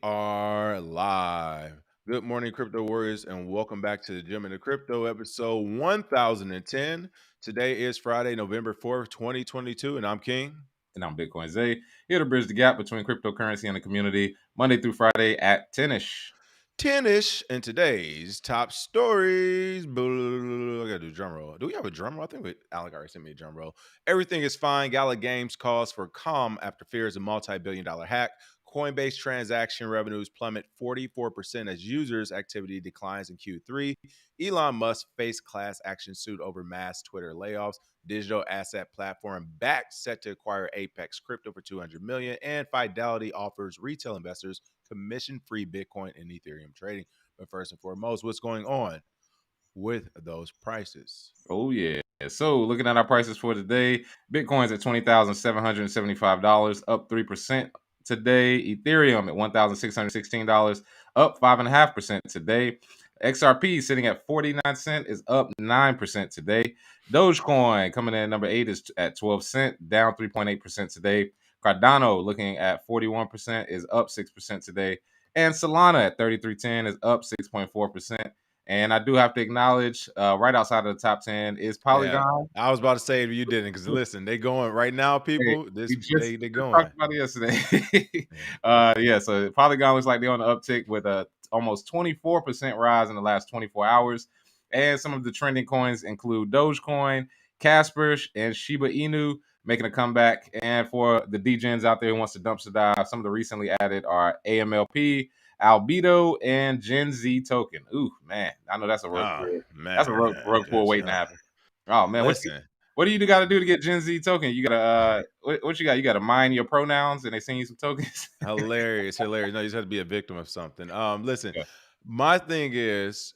Are live. Good morning, crypto warriors, and welcome back to the Gym in the Crypto episode 1010. Today is Friday, November 4th, 2022, and I'm King. And I'm Bitcoin Zay, here to bridge the gap between cryptocurrency and the community, Monday through Friday at 10ish. 10ish and today's top stories. I gotta do a drum roll. Do we have a drum roll? I think Alec already sent me a drum roll. Everything is fine. Gala Games calls for calm after fears of multi-billion-dollar hack. Coinbase transaction revenues plummet 44% as users' activity declines in Q3. Elon Musk face class action suit over mass Twitter layoffs. Digital asset platform Bakkt set to acquire Apex Crypto for $200 million, and Fidelity offers retail investors commission-free Bitcoin and Ethereum trading. But first and foremost, what's going on with those prices? Oh, yeah. So, looking at our prices for today, Bitcoin's at $20,775, up 3% today. Ethereum at $1,616, up 5.5% today. XRP sitting at 49 cents is up 9% today. Dogecoin coming in at number 8 is at 12 cents, down 3.8% today. Cardano looking at 41% is up 6% today. And Solana at 33.10 is up 6.4%. And I do have to acknowledge, right outside of the top 10 is Yeah, Polygon. I was about to say if you didn't, because listen, they going right now, Hey, people. This we just, they just going. talked about it yesterday. Yeah. Yeah, so Polygon looks like they're on the uptick with a almost 24% rise in the last 24 hours. And some of the trending coins include Dogecoin, Casper, and Shiba Inu making a comeback. And for the DGens out there who wants to dumpster dive, some of the recently added are AMLP, Albedo, and Gen Z token. Ooh, man, I know that's a rug Oh pull. That's a man, rug pull just waiting to happen. Oh man, listen. what do you got to do to get Gen Z token? You gotta what you got? You gotta mine your pronouns and they send you some tokens. Hilarious, hilarious. No, you just have to be a victim of something. Listen, Yeah. my thing is,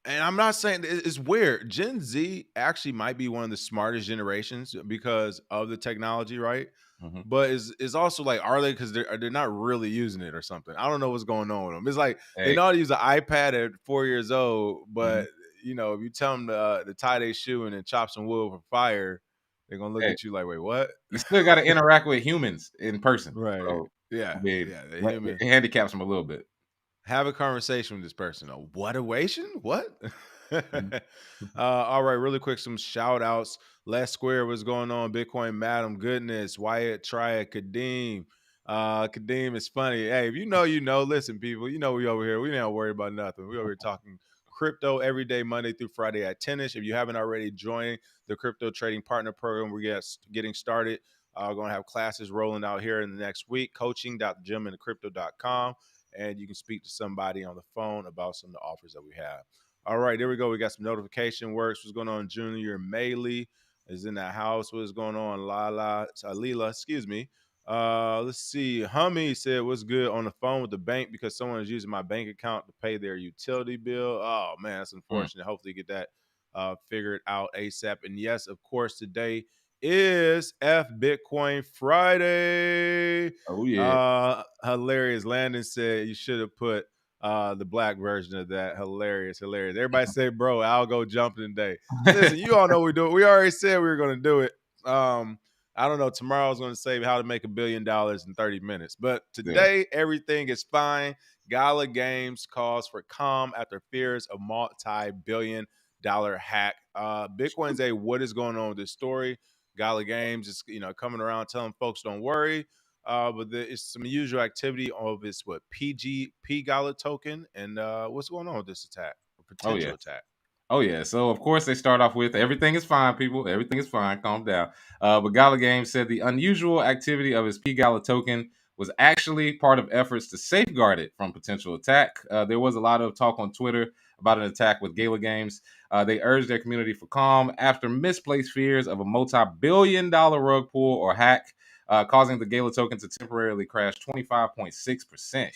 and I'm not saying it's weird. Gen Z actually might be one of the smartest generations because of the technology, right? Mhm. But is also like, are they? Because they're not really using it or something. I don't know what's going on with them. It's like they Hey. know how to use an iPad at 4 years old, Mhm. but if you tell them to tie their shoe and then chop some wood for fire, they're gonna look Hey, at you like, wait, what? you still got to interact with humans in person. Right? So I Yeah, mean, yeah. The it human. handicaps them a little bit. Have a conversation with this person. A what ovation? What? Mhm. All right, really quick, some shout outs. Les Square, what's going on? Bitcoin Madam Goodness, Wyatt Triad, Kadeem. Kadeem is funny. Hey, if you know, you know. Listen, people, you know we over here. We don't worry about nothing. We over here talking crypto every day, Monday through Friday at 10ish. If you haven't already joined the crypto trading partner program, we're getting started. We're going to have classes rolling out here in the next week. Coaching.geminthecrypto.com, and you can speak to somebody on the phone about some of the offers that we have. All right, there we go. We got some notification works. What's going on? Junior Maley is in the house. What's going on? Lila, excuse me. Let's see. Hummy said, what's good on the phone with the bank because someone is using my bank account to pay their utility bill. Oh, man, that's Mm. unfortunate. Hopefully get that figured out ASAP. And yes, of course, today is F Bitcoin Friday. Oh yeah. Hilarious. Landon said you should have put the black version of that. Hilarious, hilarious. Everybody say, bro, I'll go jumping today. Listen, you all know we do it. We already said we were going to do it. I don't know. Tomorrow's going to say how to make $1 billion in 30 minutes. But Yeah. today, everything is fine. Gala Games calls for calm after fears of multi-billion-dollar hack. Bitcoin's what is going on with this story? Gala Games is coming around telling folks don't worry. But there is some usual activity of this PGP Gala token, and what's going on with this attack or Oh yeah. potential attack? Oh yeah. So of course they start off with everything is fine, people. Everything is fine. Calm down. But Gala Games said the unusual activity of his P Gala token was actually part of efforts to safeguard it from potential attack. There was a lot of talk on Twitter about an attack with Gala Games. They urged their community for calm after misplaced fears of a multi-billion-dollar rug pull or hack, causing the Gala token to temporarily crash 25.6%.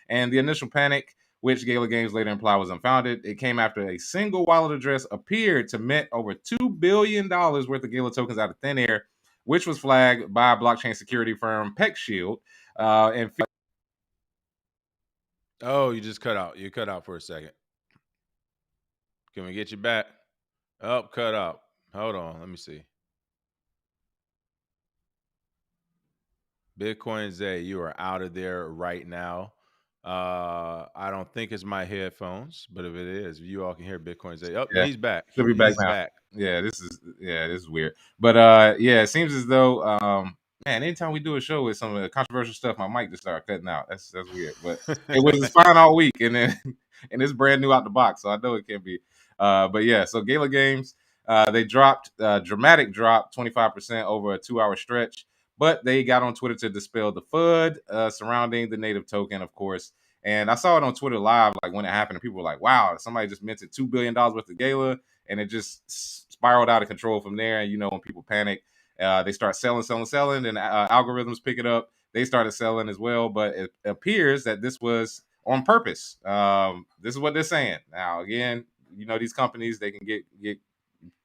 And the initial panic, which Gala Games later implied was unfounded. It came after a single wallet address appeared to mint over $2 billion worth of Gala tokens out of thin air, which was flagged by blockchain security firm PeckShield. And Oh, you just cut out. You cut out for a second. Can we get you back? Oh, cut out. Hold on. Let me see. Bitcoin Zay, you are out of there right now. I don't think it's my headphones, but if it is, you all can hear Bitcoin say, "Oh, Yeah, he's back. should be back He's now. back." Yeah, this is weird. But yeah, it seems as though man, anytime we do a show with some of the controversial stuff, my mic just started cutting out. That's weird. But it was fine all week, and then and it's brand new out the box, so I know it can be. But yeah, so Gala Games, they dropped dramatic drop, 25% over a 2 hour stretch. But they got on Twitter to dispel the FUD surrounding the native token, of course. And I saw it on Twitter live, like when it happened, and people were like, "Wow, somebody just minted $2 billion worth of Gala," and it just spiraled out of control from there. And you know, when people panic, they start selling, and algorithms pick it up. They started selling as well, but it appears that this was on purpose. This is what they're saying. Now, again, you know, these companies, they can get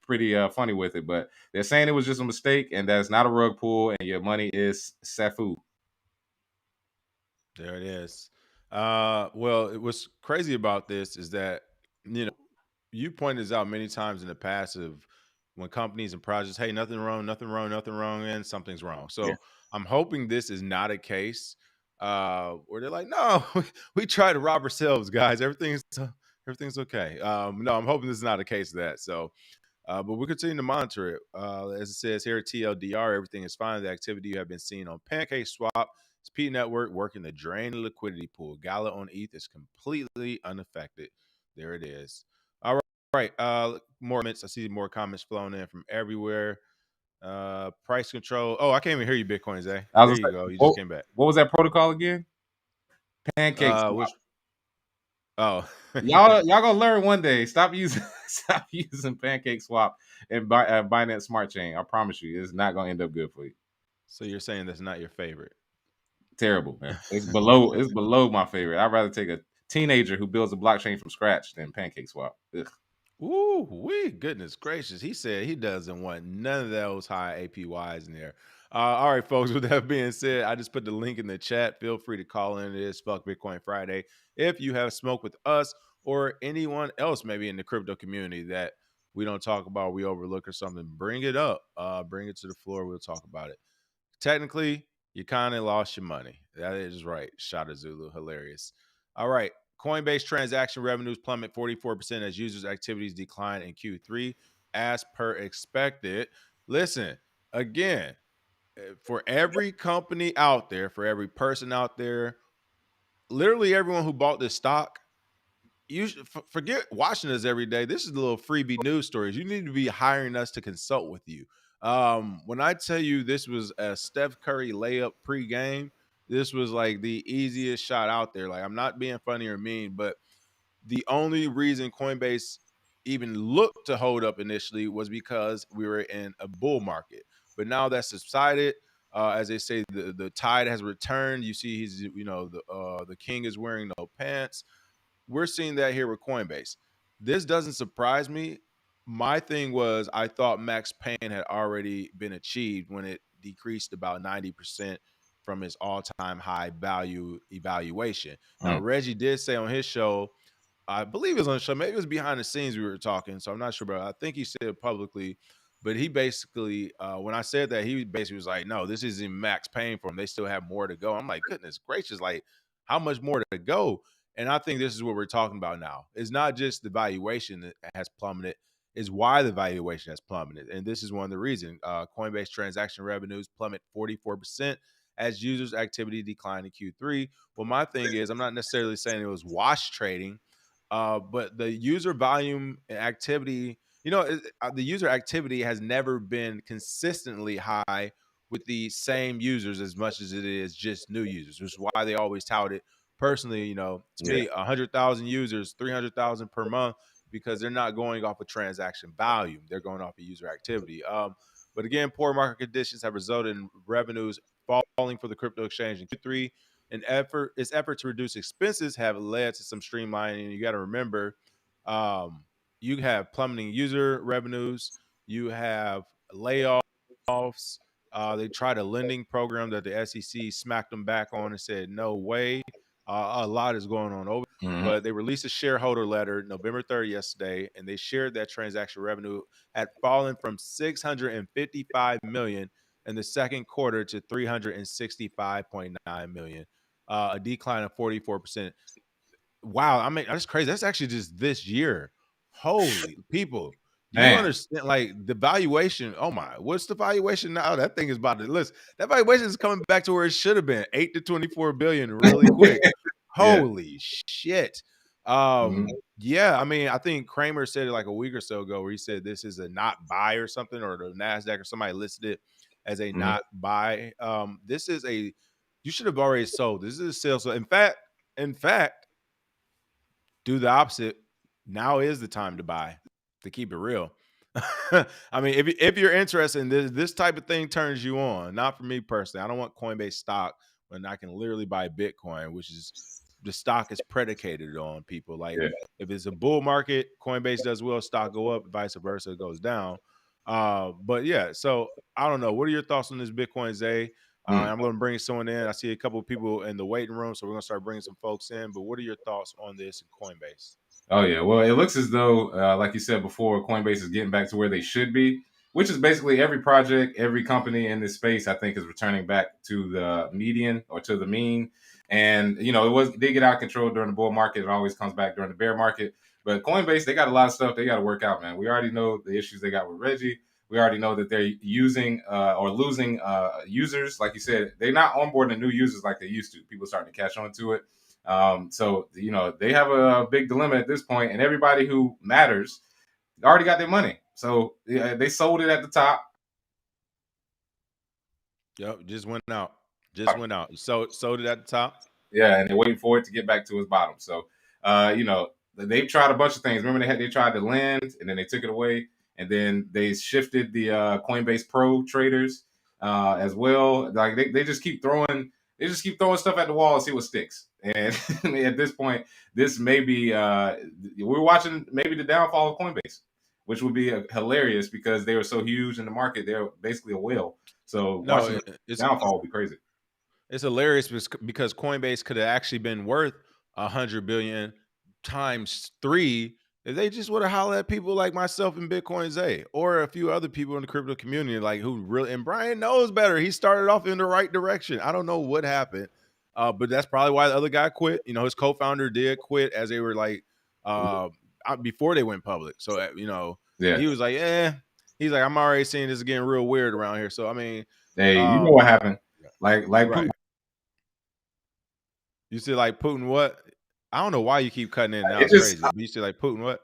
pretty funny with it, but they're saying it was just a mistake, and that's not a rug pull, and your money is safu. There it is. Well, what's crazy about this is that you pointed this out many times in the past of when companies and projects, hey, nothing wrong, nothing wrong, nothing wrong, and something's wrong. Yeah. So I'm hoping this is not a case where they're like, no, we tried to rob ourselves, guys. Everything's okay. No, I'm hoping this is not a case of that. So but we continue to monitor it. As it says here at TLDR, everything is fine. The activity you have been seeing on Pancake Swap, P Network working to drain the liquidity pool. Gala on ETH is completely unaffected. There it is. All right. Right. More comments. I see more comments flowing in from everywhere. Price control. Oh, I can't even hear you, Bitcoin Zay. I was There just you like, go. You just came back. what was that protocol again? Pancake swap. Which oh Y'all gonna learn one day. Stop using stop using Pancake Swap and Binance Smart Chain. I promise you, it's not gonna end up good for you. so you're saying that's not your favorite. Terrible, man. It's below my favorite. I'd rather take a teenager who builds a blockchain from scratch than Pancake Swap. Ugh. Ooh, we goodness gracious. He said he doesn't want none of those high APYs in there. All right, folks. With that being said, I just put the link in the chat. Feel free to call in. It is Fuck Bitcoin Friday. If you have smoke with us or anyone else, maybe in the crypto community that we don't talk about, we overlook or something, bring it up. Bring it to the floor. We'll talk about it. Technically, you kind of lost your money. That is right. Shot of Zulu. Hilarious. All right. Coinbase transaction revenues plummet 44% as users' activities decline in Q3 as per expected. Listen, again, for every company out there, for every person out there, literally everyone who bought this stock, you should forget watching us every day. This is the little freebie news stories. You need to be hiring us to consult with you. When I tell you this was a Steph Curry layup pre-game, this was like the easiest shot out there. Like, I'm not being funny or mean, but the only reason Coinbase even looked to hold up initially was because we were in a bull market. But now that's subsided. As they say, the tide has returned. You see, he's the king is wearing no pants. We're seeing that here with Coinbase. This doesn't surprise me. My thing was I thought max pain had already been achieved when it decreased about 90% from its all-time high value evaluation. Now, Mm. Reggie did say on his show, I believe it was on the show, maybe it was behind the scenes we were talking, so I'm not sure, but I think he said it publicly. But he basically, when I said that, he basically was like, no, this isn't max pain for him. They still have more to go. I'm like, goodness gracious, like, how much more to go? And I think this is what we're talking about now. It's not just the valuation that has plummeted, it's why the valuation has plummeted. And this is one of the reasons. Coinbase transaction revenues plummet 44% as users' activity declined in Q3. Well, my thing is, I'm not necessarily saying it was wash trading, but the user volume and activity, the user activity has never been consistently high with the same users as much as it is just new users, which is why they always tout it. Personally, to Yeah. me, 100,000 users, 300,000 per month, because they're not going off of transaction volume; they're going off of user activity. But again, poor market conditions have resulted in revenues falling for the crypto exchange in Q3. Its effort to reduce expenses have led to some streamlining. You got to remember, um, you have plummeting user revenues, you have layoffs. They tried a lending program that the SEC smacked them back on and said no way. A lot is going on over. Mhm. But they released a shareholder letter November 3rd yesterday, and they shared that transaction revenue had fallen from 655 million in the second quarter to 365.9 million. a decline of 44%. Wow, I mean, that's crazy. That's actually just this year. Holy people. Do you Man, understand like the valuation? Oh my, what's the valuation now? That thing is about to listen. That valuation is coming back to where it should have been 8 to 24 billion really quick. yeah. Holy shit. Mhm. Yeah, I mean, I think Kramer said it like a week or so ago where he said this is a not buy or something, or the NASDAQ or somebody listed it as a Mhm. not buy. This is a you should have already sold. This is a sale. So in fact, do the opposite. Now is the time to buy, to keep it real. I mean, if you're interested in this type of thing turns you on, not for me personally. I don't want Coinbase stock when I can literally buy Bitcoin, which is the stock is predicated on people. Like Yeah. if it's a bull market, Coinbase does well, stock go up, vice versa, it goes down. But yeah, so I don't know. What are your thoughts on this Bitcoin, Zay? Mm. I'm going to bring someone in. I see a couple of people in the waiting room, so we're going to start bringing some folks in. But what are your thoughts on this in Coinbase? Oh yeah. Well, it looks as though, like you said before, Coinbase is getting back to where they should be, which is basically every project, every company in this space. I think is returning back to the median or to the mean. And it did get out of control during the bull market. It always comes back during the bear market. But Coinbase, they got a lot of stuff they got to work out, man. We already know the issues they got with Reggie. We already know that they're using or losing users. Like you said, they're not onboarding new users like they used to. People starting to catch on to it. So they have a big dilemma at this point, and everybody who matters already got their money. So yeah, they sold it at the top. Yep, just went out. Just went out. So sold it at the top. Yeah, and they're waiting for it to get back to its bottom. So, they've tried a bunch of things. Remember, they tried to lend, and then they took it away, and then they shifted the Coinbase Pro traders as well. Like they just keep throwing, stuff at the wall and see what sticks. And at this point, this may be we're watching maybe the downfall of Coinbase, which would be hilarious because they were so huge in the market. They're basically a whale. So No, watching the it's downfall would be crazy. it's hilarious because Coinbase could have actually been worth 100 billion times three if they just would have hollered at people like myself and Bitcoin Zay or a few other people in the crypto community, like who really and Brian knows better. He started off in the right direction. I don't know what happened, but that's probably why the other guy quit. His co-founder did quit as they were like before they went public. So Yeah. he was like, he's like, I'm already seeing this getting real weird around here. So I mean, Hey, you know um, what happened? Like right. Putin. You see, like Putin, what? I don't know why you keep cutting in and out. It It's just crazy. But you see, like Putin, what?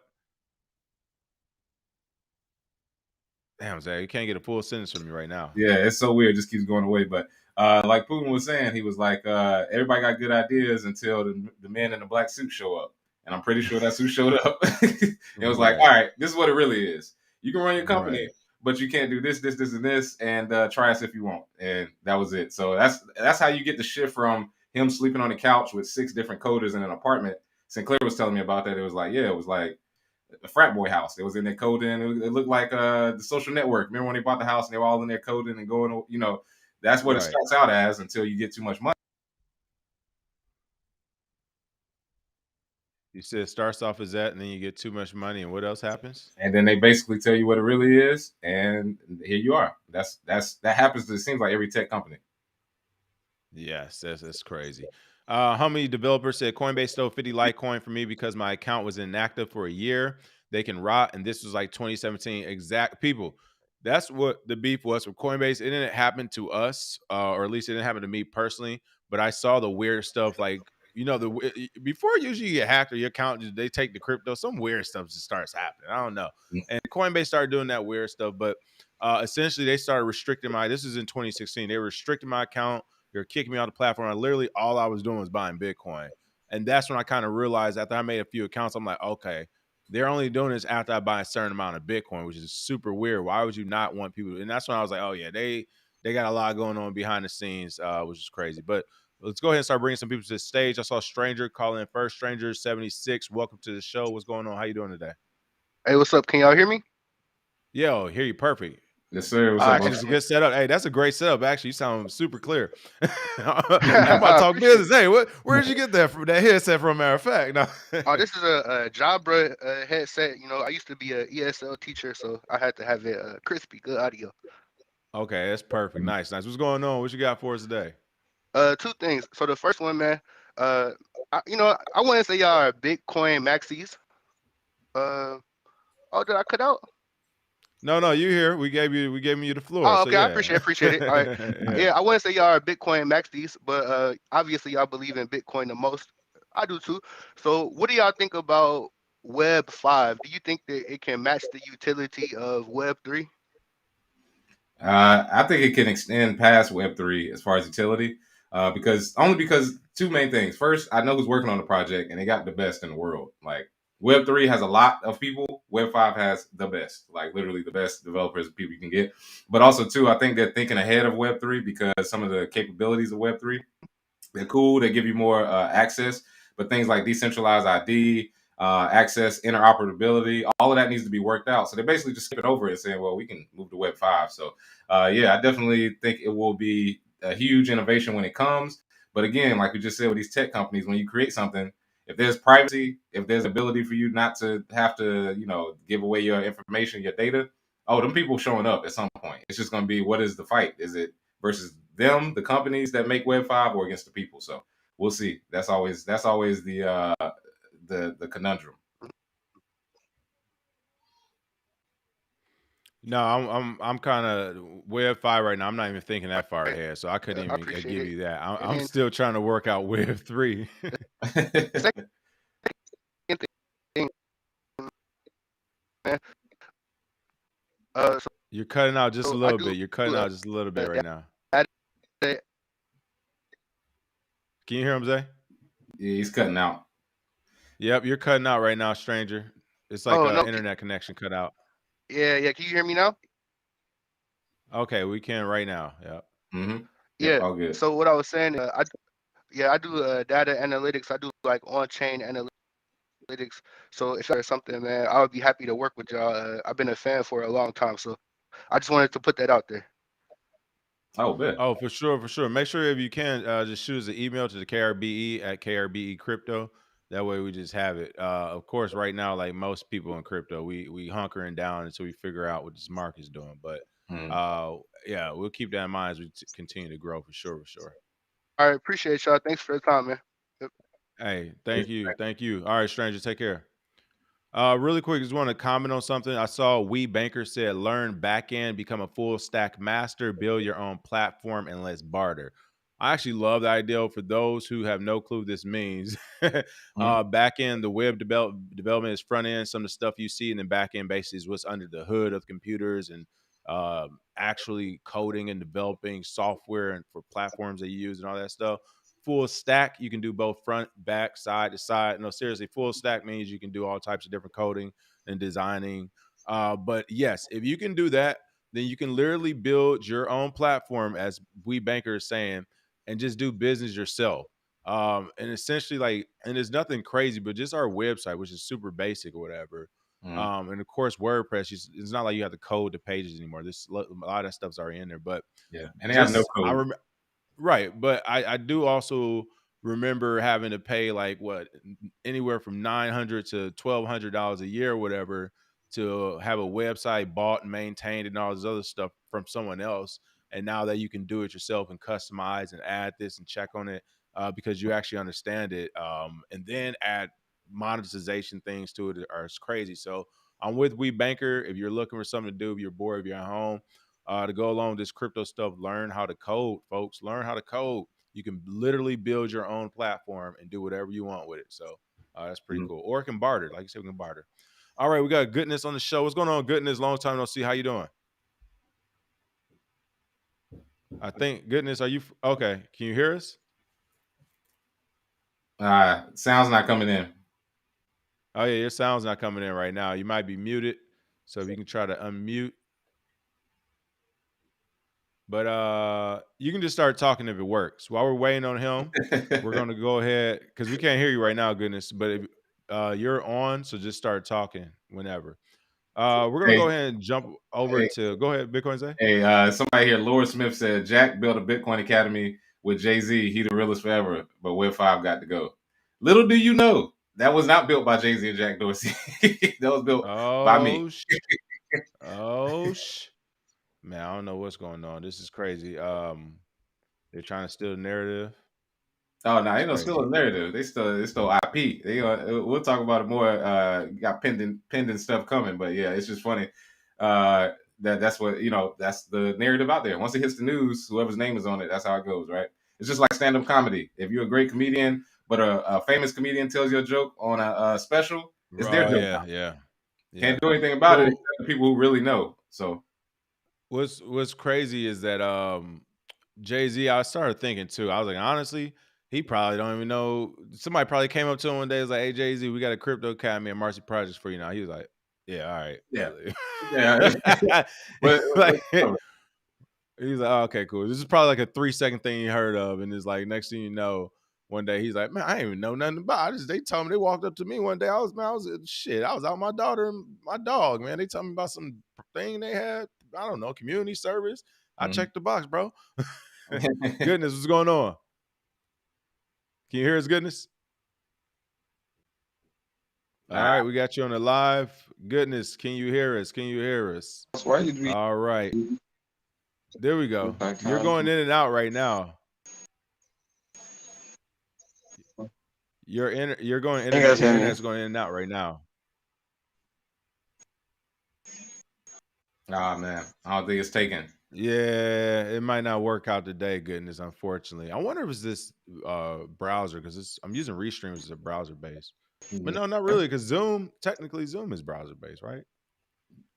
Damn, Zach, you can't get a full sentence from me right now. yeah, it's so weird. It just keeps going away. But like Putin was saying, he was like, everybody got good ideas until the man in the black suit show up. And I'm pretty sure that suit showed up. It was like, Right, all right, this is what it really is. You can run your company, right, but you can't do this, this, this, and this, and try us if you want. And that was it. So that's how you get the shift from him sleeping on the couch with 6 different coders in an apartment. Sinclair was telling me about that. It was like, yeah, it was like a frat boy house. It was in there coding. It looked like the Social Network. Remember when they bought the house and they were all in there coding and going? That's what it right. starts out as until you get too much money. You said it starts off as that, and then you get too much money, and what else happens? And then they basically tell you what it really is, and here you are. That happens. It seems like every tech company. Yes, that's crazy. How many developers said Coinbase stole 50 Litecoin from me because my account was inactive for a year? They can rot, and this was like 2017. Exact people. That's what the beef was with Coinbase. It didn't happen to us, or at least it didn't happen to me personally. But I saw the weird stuff, like before usually you get hacked or your account, they take the crypto. Some weird stuff just starts happening. I don't know. And Coinbase started doing that weird stuff, but essentially they started restricting my. This is in 2016. They were restricting my account. They're kicking me off the platform. All I was doing was buying Bitcoin. And that's when I kind of realized after I made a few accounts, I'm like, okay, they're only doing this after I buy a certain amount of Bitcoin, which is super weird. Why would you not want people? And that's when I was like, oh yeah, they got a lot going on behind the scenes, which is crazy. But let's go ahead and start bringing some people to the stage. I saw Stranger calling in first. Stranger 76. Welcome to the show. What's going on? How you doing today? Hey, what's up? Can y'all hear me? Yo, hear you perfect. Yes, sir. What's up, bro? Actually, it's a good setup. Hey, that's a great setup. Actually, you sound super clear. I'm about to I talk appreciate it. business. Hey, where did you get that headset from? Matter of fact, no. Oh, this is a Jabra headset. I used to be a ESL teacher, so I had to have it crispy, good audio. Okay, that's perfect. Nice. What's going on? What you got for us today? Two things. So the first one, man, I want to say y'all are Bitcoin maxis. Oh, did I cut out? No, you here. We gave you the floor. Oh, So okay. I yeah. appreciate it. All right. Yeah. Yeah, I want to say y'all are Bitcoin maxis, but obviously y'all believe in Bitcoin the most. I do too. So what do y'all think about Web 5? Do you think that it can match the utility of Web 3? I think it can extend past Web3 as far as utility, because two main things. First, I know who's working on the project, and they got the best in the world. Like Web3 has a lot of people. Web5 has the best, like literally the best developers and people you can get. But also, too, I think they're thinking ahead of Web3 because some of the capabilities of Web3, they're cool. They give you more access, but things like decentralized ID, access, interoperability, all of that needs to be worked out. So they're basically just skipping over it and saying, well, we can move to Web 5. So, yeah, I definitely think it will be a huge innovation when it comes. But again, like we just said with these tech companies, when you create something, if there's privacy, if there's ability for you not to have to, give away your information, your data, oh, them people showing up at some point. It's just going to be, what is the fight? Is it versus them, the companies that make Web5, or against the people? So we'll see. That's always the conundrum. No, I'm kind of Web 5 right now. I'm not even thinking that far Right. ahead, so I couldn't I even appreciate give it. you that. And I'm then still trying to work out Web 3. the second thing, man. So, You're cutting out just a I little do bit. You're cutting out just a little bit right now. data. Can you hear him, Zay? Yeah, he's cutting out. Yep, you're cutting out right now, stranger. It's like Oh a no. internet connection cut out. Yeah. Can you hear me now? Okay, we can right now. Yep. Mm-hmm. Yep, Yeah. all good. So what I was saying, I do data analytics. I do like on-chain analytics. So if there's something, man, I would be happy to work with y'all. I've been a fan for a long time, so I just wanted to put that out there. Oh, bet. Oh, for sure, for sure. Make sure if you can, just shoot us an email to the KRBE at KRBE Crypto. That way we just have it. Of course, right now, like most people in crypto, we hunkering down until we figure out what this market's doing. But Mm. yeah, we'll keep that in mind as we continue to grow for sure, for sure. All right, appreciate y'all. Thanks for the time, man. Yep. Hey, thank you, thank you. All right, stranger, take care. Really quick, just want to comment on something. I saw We Banker said, learn backend, become a full stack master, build your own platform, and let's barter. I actually love the idea for those who have no clue what this means. Mm. Back end, the web development is front end. Some of the stuff you see, and then back end basically is what's under the hood of computers and actually coding and developing software and for platforms that you use and all that stuff. Full stack, you can do both front, back, side to side. No, seriously, full stack means you can do all types of different coding and designing. But yes, if you can do that, then you can literally build your own platform, as We Banker is saying, and just do business yourself. And essentially, like, and there's nothing crazy, but just our website, which is super basic or whatever. Mm. And of course, WordPress, it's not like you have to code the pages anymore. This a lot of that stuff's already in there, but Yeah, and they have no just I code. remember. Right, but I do also remember having to pay like what anywhere from $900 to $1,200 a year or whatever to have a website bought and maintained and all this other stuff from someone else. And now that you can do it yourself and customize and add this and check on it because you actually understand it, and then add monetization things to it are it's crazy. So I'm with We Banker. If you're looking for something to do, if you're bored, if you're at home, to go along with this crypto stuff, learn how to code, folks. Learn how to code. You can literally build your own platform and do whatever you want with it. So that's pretty Mm. cool. Or it can barter. Like you said, we can barter. All right, we got Goodness on the show. What's going on, Goodness? Long time no see. How you doing? I think Goodness, are you okay? Can you hear us? Sounds not coming in. Oh yeah, your sound's not coming in right now. You might be muted. So if you can try to unmute. But you can just start talking if it works. While we're waiting on him, we're gonna go ahead because we can't hear you right now, Goodness. But if you're on, so just start talking whenever. We're gonna Hey, go ahead and jump over hey, to go ahead, Bitcoin say. hey, somebody here, Laura Smith said Jack built a Bitcoin Academy with Jay-Z. He the realest forever, but Web 5 got to go. Little do you know, that was not built by Jay-Z and Jack Dorsey. That was built by me. Oh oh man, I don't know what's going on. This is crazy. They're trying to steal the narrative. Oh no, ain't no It's still a crazy. narrative. They stole IP. We'll talk about it more. Got pending stuff coming, but yeah, it's just funny. That's what that's the narrative out there. Once it hits the news, whoever's name is on it, that's how it goes, right? It's just like stand up comedy. If you're a great comedian, but a famous comedian tells you a joke on a special, it's their Oh joke. yeah. Can't do anything about it Well, except the people who really know. So what's crazy is that Jay-Z, I started thinking too. I was like, honestly, he probably don't even know. Somebody probably came up to him one day and was like, "Hey Jay-Z, we got a crypto academy and Marcy projects for you now." He was like, "Yeah, all right." yeah, yeah. Like But he's like, "Oh, okay, cool." This is probably like a 3-second thing he heard of, and it's like next thing you know, one day he's like, "Man, I ain't even know nothing about it. They told me they walked up to me one day. I was shit. I was out with my daughter and my dog, man. They told me about some thing they had. I don't know, community service. I checked the box, bro." Goodness, what's going on? Can you hear us, Goodness? All right, we got you on the live. Goodness, can you hear us? Can you hear us? Why did we? All right. There we go. You're going in and out right now. You're going in and out. Your internet's going in and out right now. Oh man, I don't think it's taken. Yeah, it might not work out today, Goodness, unfortunately. I wonder if it's this browser, because I'm using Restream as a browser base. But no, not really, because technically Zoom is browser based, right?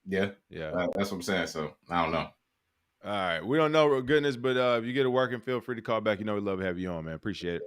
Yeah. Yeah. That's what I'm saying. So I don't know. All right. We don't know, Goodness, but if you get it working, feel free to call back. You know, we'd love to have you on, man. Appreciate it.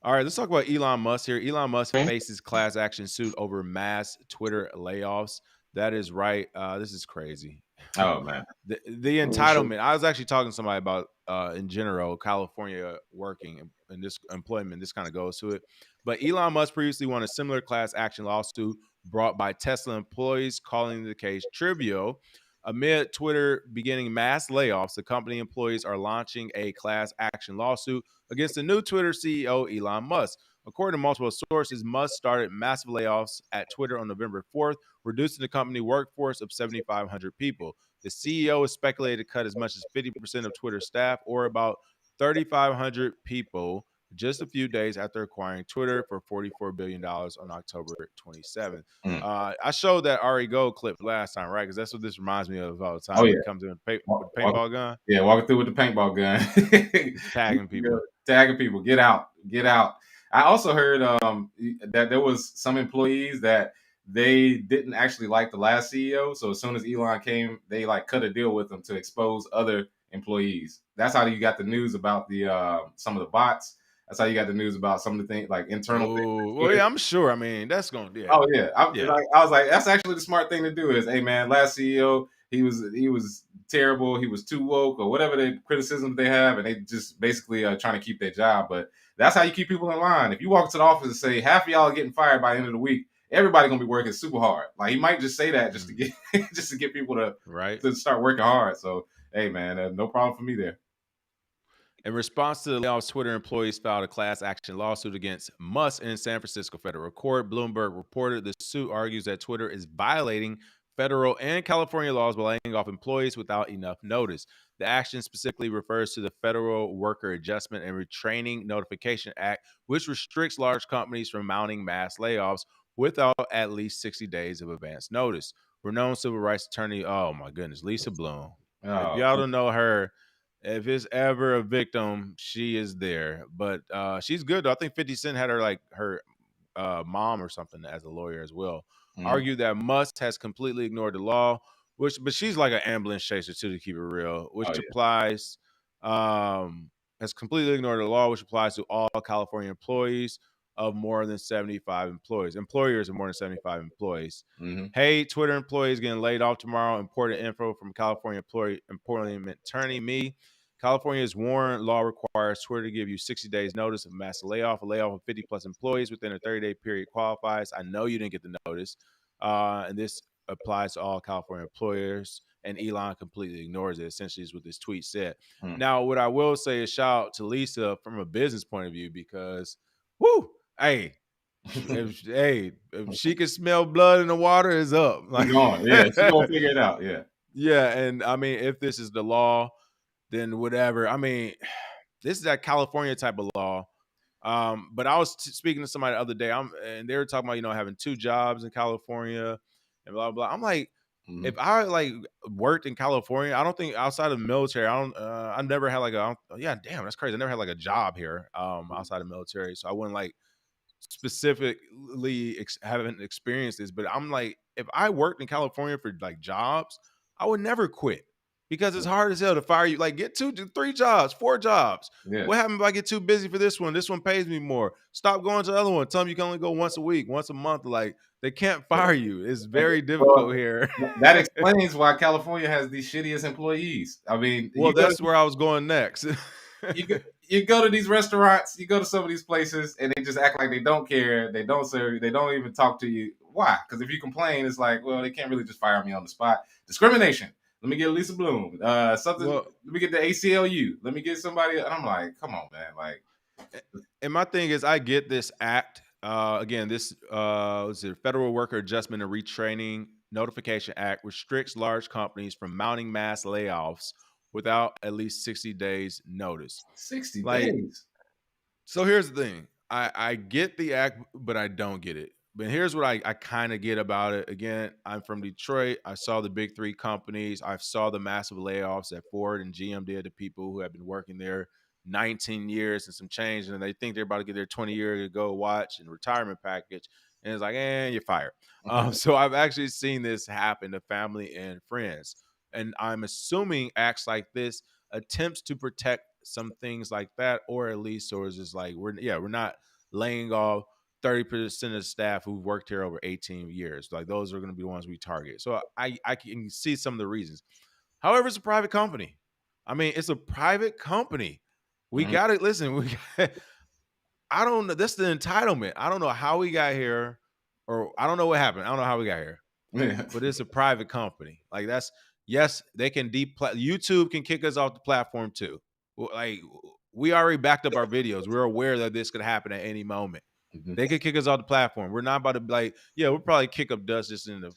All right, let's talk about Elon Musk here. Elon Musk faces class action suit over mass Twitter layoffs. That is right. This is crazy. Oh man, the entitlement. I was actually talking to somebody about in general California working and this employment. This kind of goes to it. But Elon Musk previously won a similar class action lawsuit brought by Tesla employees, calling the case trivial. Amid Twitter beginning mass layoffs, the company employees are launching a class action lawsuit against the new Twitter CEO, Elon Musk. According to multiple sources, Musk started massive layoffs at Twitter on November 4th, reducing the company workforce of 7,500 people. The CEO is speculated to cut as much as 50% of Twitter staff, or about 3,500 people, just a few days after acquiring Twitter for $44 billion on October 27th. I showed that Ari Gold clip last time, right? Because that's what this reminds me of all the time. Oh, yeah. He comes in with a paintball gun. Yeah, walking through with the paintball gun. Tagging people. Tagging people. Get out. Get out. I also heard that there was some employees that they didn't actually like the last CEO. So as soon as Elon came, they like cut a deal with him to expose other employees. That's how you got the news about the some of the bots. That's how you got the news about some of the things like internal things. Well, yeah, I'm sure. I mean, that's going to be. Oh yeah, I was like, that's actually the smart thing to do. Is, hey man, last CEO he was terrible. He was too woke or whatever the criticism they have, and they just basically trying to keep their job. But that's how you keep people in line. If you walk to the office and say half of y'all are getting fired by the end of the week, everybody gonna be working super hard. Like he might just say that just to get just to get people to start working hard. So hey man, no problem for me there. In response to the layoffs, Twitter employees filed a class action lawsuit against Musk in San Francisco federal court. Bloomberg reported the suit argues that Twitter is violating federal and California laws by laying off employees without enough notice. The action specifically refers to the Federal Worker Adjustment and Retraining Notification Act, which restricts large companies from mounting mass layoffs without at least 60 days of advance notice. Renowned civil rights attorney, oh my goodness, Lisa Bloom. If y'all don't know her, if it's ever a victim, she is there. But she's good, though. I think 50 Cent had her mom or something as a lawyer as well. Argued that Musk has completely ignored the law, but she's like an ambulance chaser too, to keep it real, which applies has completely ignored the law, which applies to all California employees of more than 75 employees. Employers of more than 75 employees. Hey, Twitter employees getting laid off tomorrow. Important info from California employment attorney me. California's warrant law requires Twitter to give you 60 days notice of mass layoff. A layoff of 50 plus employees within a 30-day period qualifies. I know you didn't get the notice. And this applies to all California employers. And Elon completely ignores it, essentially is what this tweet said. Now, what I will say is shout out to Lisa from a business point of view, because, hey, if she can smell blood in the water, is up. Like, she's gonna figure it out. Yeah, and I mean, if this is the law, then whatever. I mean, this is that California type of law. But I was speaking to somebody the other day, and they were talking about, having 2 jobs in California and blah blah. I'm like, if I like worked in California, I don't think outside of the military, I never had like yeah, damn, that's crazy. I never had like a job here outside of the military, so I wouldn't like specifically haven't experienced this. But I'm like, if I worked in California for like jobs, I would never quit because it's hard as hell to fire you. Like, get 2 to 3 jobs, 4 jobs. Yeah. What happens if I get too busy for this one? This one pays me more. Stop going to the other one. Tell them you can only go once a week, once a month. Like, they can't fire you. It's very difficult here. That explains why California has the shittiest employees. I mean, well, that's where I was going next. you go to these restaurants, you go to some of these places, and they just act like they don't care. They don't serve you. They don't even talk to you. Why? Because if you complain, it's like, well, they can't really just fire me on the spot. Discrimination. Let me get Lisa Bloom. Something. Let me get the ACLU. Let me get somebody. And I'm like, come on, man. Like, and my thing is, I get this act. Again, this is the Federal Worker Adjustment and Retraining Notification Act restricts large companies from mounting mass layoffs without at least 60 days notice. 60 days. So here's the thing. I get the act, but I don't get it. But here's what I kind of get about it. Again, I'm from Detroit. I saw the big 3 companies. I saw the massive layoffs that Ford and GM did to people who have been working there 19 years and some change, and they think they're about to get their 20-year to go watch and retirement package. And it's like, you're fired. So I've actually seen this happen to family and friends. And I'm assuming acts like this attempts to protect some things like that, or at least, or is just like, we're not laying off 30% of staff who've worked here over 18 years. Like, those are going to be the ones we target. So I can see some of the reasons. However, it's a private company. I mean, it's a private company. We got to listen. I don't know. That's the entitlement. I don't know how we got here, or I don't know what happened. I don't know how we got here. Yeah. But it's a private company. Like, yes, they can YouTube can kick us off the platform too. Like, we already backed up our videos. We're aware that this could happen at any moment. They could kick us off the platform. We're not about to we'll probably kick up dust just in the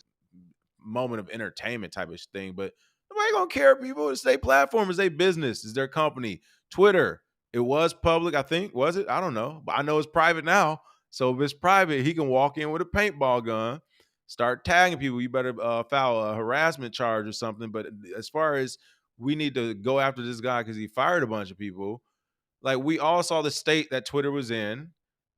moment of entertainment type of thing, but nobody gonna care, people. It's their platform, it's their business, it's their company. Twitter, it was public, I think. Was it? I don't know, but I know it's private now. So if it's private, he can walk in with a paintball gun, start tagging people. You better file a harassment charge or something. But as far as we need to go after this guy because he fired a bunch of people, like, we all saw the state that Twitter was in.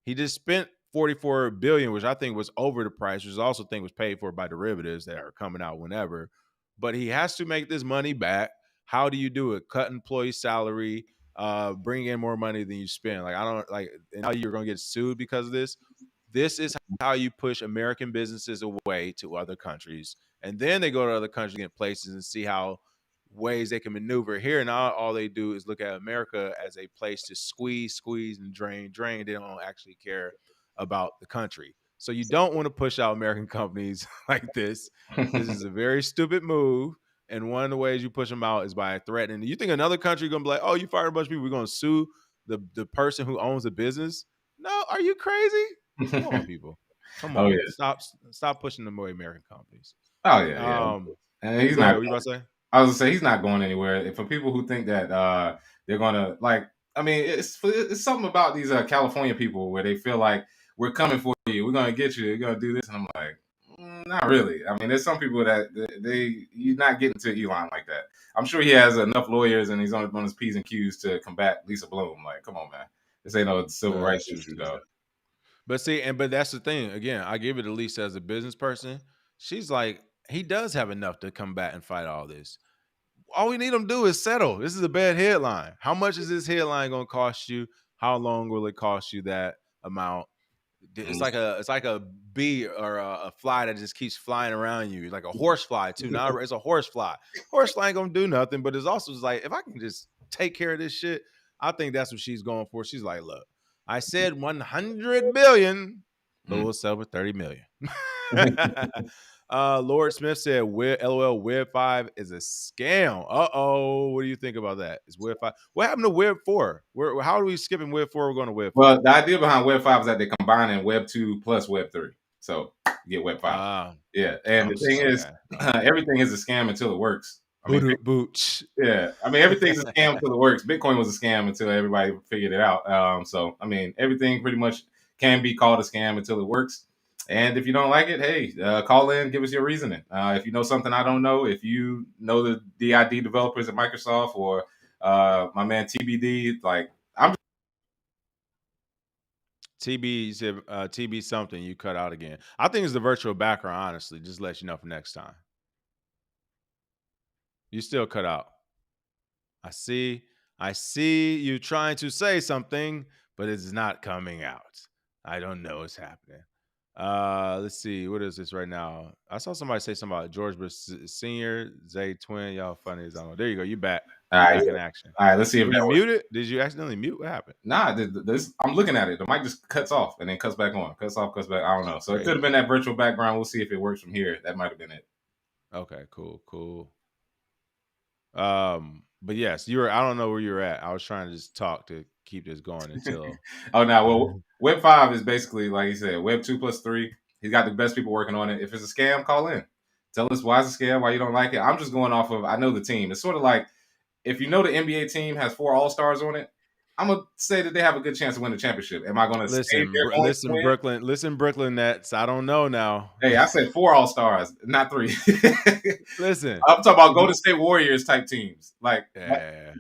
He just spent $44 billion, which I think was over the price, which I also think was paid for by derivatives that are coming out whenever. But he has to make this money back. How do you do it? Cut employee salary, bring in more money than you spend. Like, I don't like, and now you're gonna get sued because of this. This is how you push American businesses away to other countries. And then they go to other countries and places and see how ways they can maneuver. Here now, all they do is look at America as a place to squeeze, and drain. They don't actually care about the country. So you don't want to push out American companies like this. This is a very stupid move. And one of the ways you push them out is by threatening. You think another country going to be like, oh, you fired a bunch of people, we're going to sue the person who owns the business? No, are you crazy? Come on, people. Come on. Stop pushing them away, American companies. Oh, yeah. And he's not. What you about to say? I was gonna say he's not going anywhere. For people who think that they're gonna, like, I mean, it's something about these California people where they feel like we're coming for you, we're gonna get you, we're gonna do this, and I'm like, not really. I mean, there's some people that you're not getting to Elon like that. I'm sure he has enough lawyers and he's on his P's and Q's to combat Lisa Bloom. Like, come on, man, this ain't no civil rights issue, dog. But see, but that's the thing. Again, I give it to Lisa as a business person. She's like, he does have enough to combat and fight all this. All we need them to do is settle. This is a bad headline. How much is this headline going to cost you? How long will it cost you that amount? It's like a bee or a fly that just keeps flying around you. It's like a horse fly too. Now it's a horse fly. Horse fly ain't gonna do nothing, but it's also just like, if I can just take care of this shit, I think that's what she's going for. She's like, look, I said 100 billion, but we'll sell for 30 million. Lord Smith said, LOL, Web 5 is a scam. Uh-oh. What do you think about that? Is Web 5? What happened to Web 4? How are we skipping Web 4? We're going to Web 5. Well, the idea behind Web 5 is that they're combining Web 2 plus Web 3. So you get Web 5. Yeah. And the thing is, everything is a scam until it works. I mean, Booch. yeah, I mean everything's a scam until it works. Bitcoin was a scam until everybody figured it out. So I mean everything pretty much can be called a scam until it works. And if you don't like it, hey, call in, give us your reasoning. If you know something I don't know, if you know the DID developers at Microsoft or my man TBD, like I'm TB said TB something you cut out again. I think it's the virtual background, honestly. Just let you know for next time. You still cut out. I see you trying to say something, but it's not coming out. I don't know what's happening. Let's see. What is this right now? I saw somebody say something about George Bush Senior, Zay Twin. Y'all funny as I know. There you go. You back. all You right. back in action. All right, let's see if Were that you works. muted? Did you accidentally mute? What happened? Nah, this I'm looking at it. The mic just cuts off and then cuts back on. Cuts off, cuts back. I don't know. So it could have been that virtual background. We'll see if it works from here. That might have been it. Okay, cool. But yes, you were. I don't know where you're at. I was trying to just talk to keep this going until. Oh no, well, Web 5 is basically like you said, Web 2 plus 3. He's got the best people working on it. If it's a scam, call in. Tell us why it's a scam, why you don't like it. I'm just going off of I know the team. It's sort of like if you know the NBA team has 4 All-Stars on it, I'm gonna say that they have a good chance to win the championship. Am I gonna say they're going to win? Listen, Brooklyn Nets. I don't know now. Hey, I said 4 All-Stars, not 3. Listen, I'm talking about Golden State Warriors type teams, like yeah,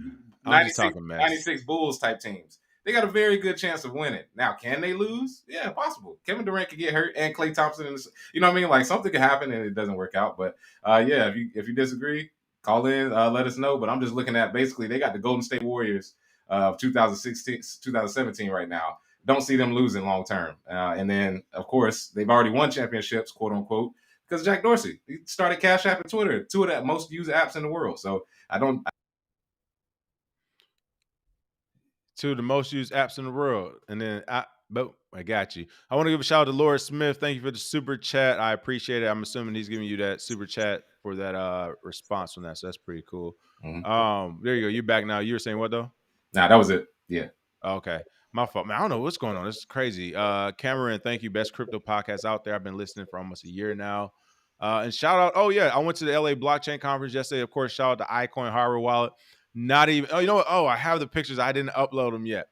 I'm 96, just talking mess. 96 Bulls type teams. They got a very good chance of winning. Now, can they lose? Yeah, possible. Kevin Durant could get hurt, and Klay Thompson, you know what I mean? Like something could happen and it doesn't work out. But yeah, if you disagree, call in, let us know. But I'm just looking at basically they got the Golden State Warriors of 2016, 2017 right now. Don't see them losing long term. And then of course they've already won championships, quote unquote, because Jack Dorsey he started Cash App and Twitter, 2 of the most used apps in the world. So I don't. 2 of the most used apps in the world, and then I got you. I want to give a shout out to Laura Smith. Thank you for the super chat. I appreciate it. I'm assuming he's giving you that super chat for that response from that. So that's pretty cool. There you go. You're back now. You were saying what though? Nah, that was it. Yeah. Okay. My fault. Man, I don't know what's going on. This is crazy. Cameron, thank you. Best crypto podcast out there. I've been listening for almost a year now. And shout out. Oh, yeah. I went to the LA blockchain conference yesterday. Of course, shout out to iCoin hardware wallet. Not even. Oh, you know what? Oh, I have the pictures. I didn't upload them yet.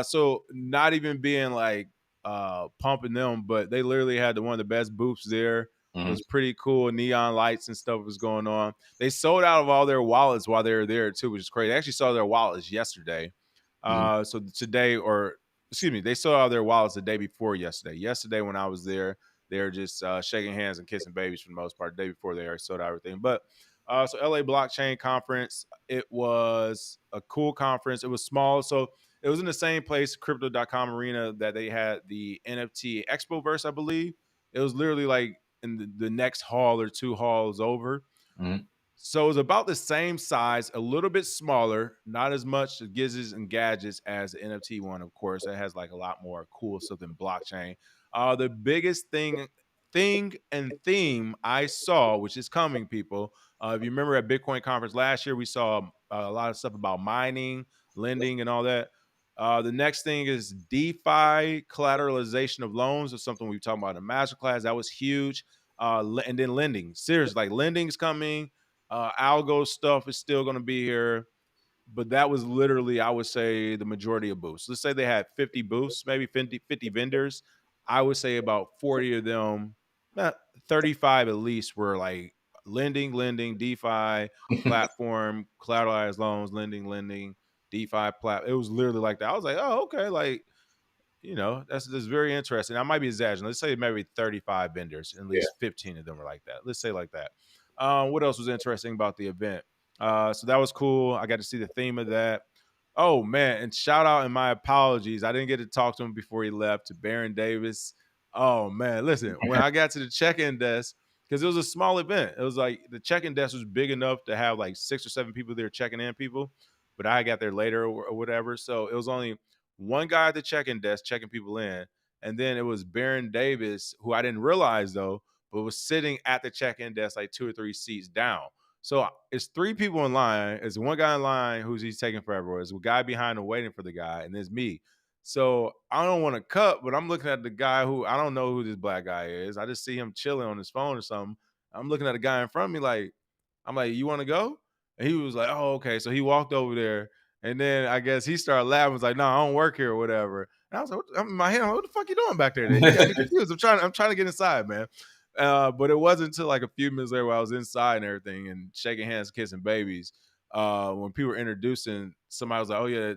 So not even being like pumping them, but they literally had one of the best booths there. It was pretty cool. Neon lights and stuff was going on. They sold out of all their wallets while they were there too, which is crazy. They actually saw their wallets yesterday. So today, or excuse me, they sold out their wallets the day before yesterday. Yesterday when I was there, they were just shaking hands and kissing babies for the most part. The day before they already sold out everything. But so LA Blockchain Conference, it was a cool conference. It was small. So it was in the same place, crypto.com arena, that they had the NFT Expoverse, I believe. It was literally like in the next hall or 2 halls over. So it was about the same size, a little bit smaller, not as much gizzes and gadgets as the NFT one, of course. It has like a lot more cool stuff than blockchain. The biggest thing and theme I saw, which is coming, people. If you remember at Bitcoin conference last year, we saw a lot of stuff about mining, lending, and all that. The next thing is DeFi collateralization of loans. Is something we talked about in masterclass. That was huge. And then lending. Seriously, like lending is coming. Algo stuff is still going to be here, but that was literally, I would say, the majority of booths. Let's say they had 50 booths, maybe 50 vendors. I would say about 40 of them, 35 at least, were like lending, DeFi, platform, collateralized loans, lending, DeFi, It was literally like that. I was like, oh, okay, like, that's very interesting. I might be exaggerating. Let's say maybe 35 vendors, at least 15 of them were like that. Let's say like that. What else was interesting about the event? So that was cool. I got to see the theme of that. Oh, man. And shout out and my apologies. I didn't get to talk to him before he left, to Baron Davis. Oh, man. Listen, when I got to the check-in desk, because it was a small event. It was like the check-in desk was big enough to have like 6 or 7 people there checking in people. But I got there later or whatever. So it was only one guy at the check-in desk checking people in. And then it was Baron Davis, who I didn't realize, though, but was sitting at the check-in desk like 2 or 3 seats down. So it's 3 people in line. It's one guy in line he's taking forever. There's a guy behind him waiting for the guy, and there's me. So I don't want to cut, but I'm looking at the guy who I don't know who this black guy is. I just see him chilling on his phone or something. I'm looking at the guy in front of me like, I'm like, you want to go? And he was like, oh, okay. So he walked over there, and then I guess he started laughing. Was like, no, I don't work here or whatever. And I was like, I'm in my head, what the fuck you doing back there? Then you got me confused. I'm trying to get inside, man. But it wasn't until like a few minutes later where I was inside and everything and shaking hands, kissing babies. When people were introducing, somebody was like, oh yeah,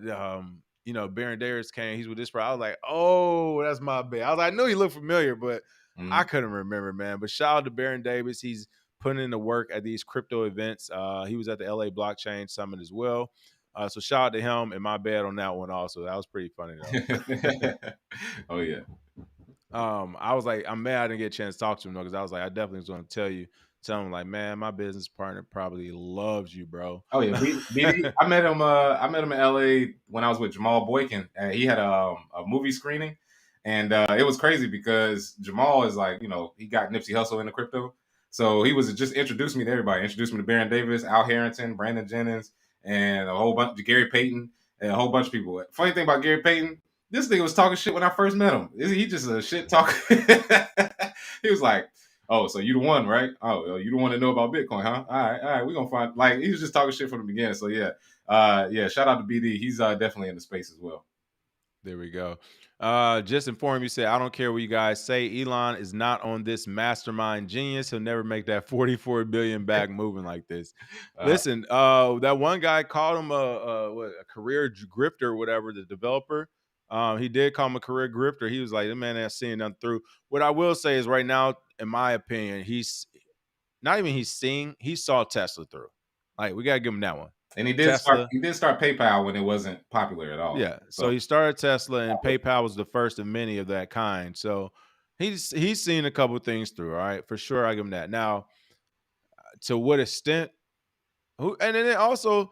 Baron Darius came. He's with this bro. I was like, oh, that's my bad. I was like, I knew he looked familiar, but I couldn't remember, man. But shout out to Baron Davis. He's putting in the work at these crypto events. He was at the LA Blockchain Summit as well. So shout out to him, and my bad on that one also. That was pretty funny though. Oh yeah. I was like, I'm mad I didn't get a chance to talk to him though, because I was like, I definitely was going to tell him like, man, my business partner probably loves you, bro. Oh yeah, BD. I met him in LA when I was with Jamal Boykin. He had a movie screening, and it was crazy because Jamal is like, he got Nipsey Hussle into crypto, so he was just introduced me to everybody. Introduced me to Baron Davis, Al Harrington, Brandon Jennings, and a whole bunch of Gary Payton, and a whole bunch of people. Funny thing about Gary Payton, this nigga was talking shit when I first met him. He just a shit talker. He was like, oh, so you the one, right? Oh, you the one to know about Bitcoin, huh? All right, we're gonna find. Like, he was just talking shit from the beginning. So yeah, shout out to BD. He's definitely in the space as well. There we go. Just inform you, said, I don't care what you guys say. Elon is not on this mastermind genius. He'll never make that 44 billion back moving like this. Listen, that one guy called him a career grifter or whatever, the developer. He did call him a career grifter. He was like, the man ain't seeing nothing through. What I will say is right now, in my opinion, he saw Tesla through. Like, we gotta give him that one. And he did start PayPal when it wasn't popular at all. Yeah. So he started Tesla, and PayPal was the first of many of that kind. So he's seen a couple of things through. All right, for sure, I give him that. Now, to what extent? And then also,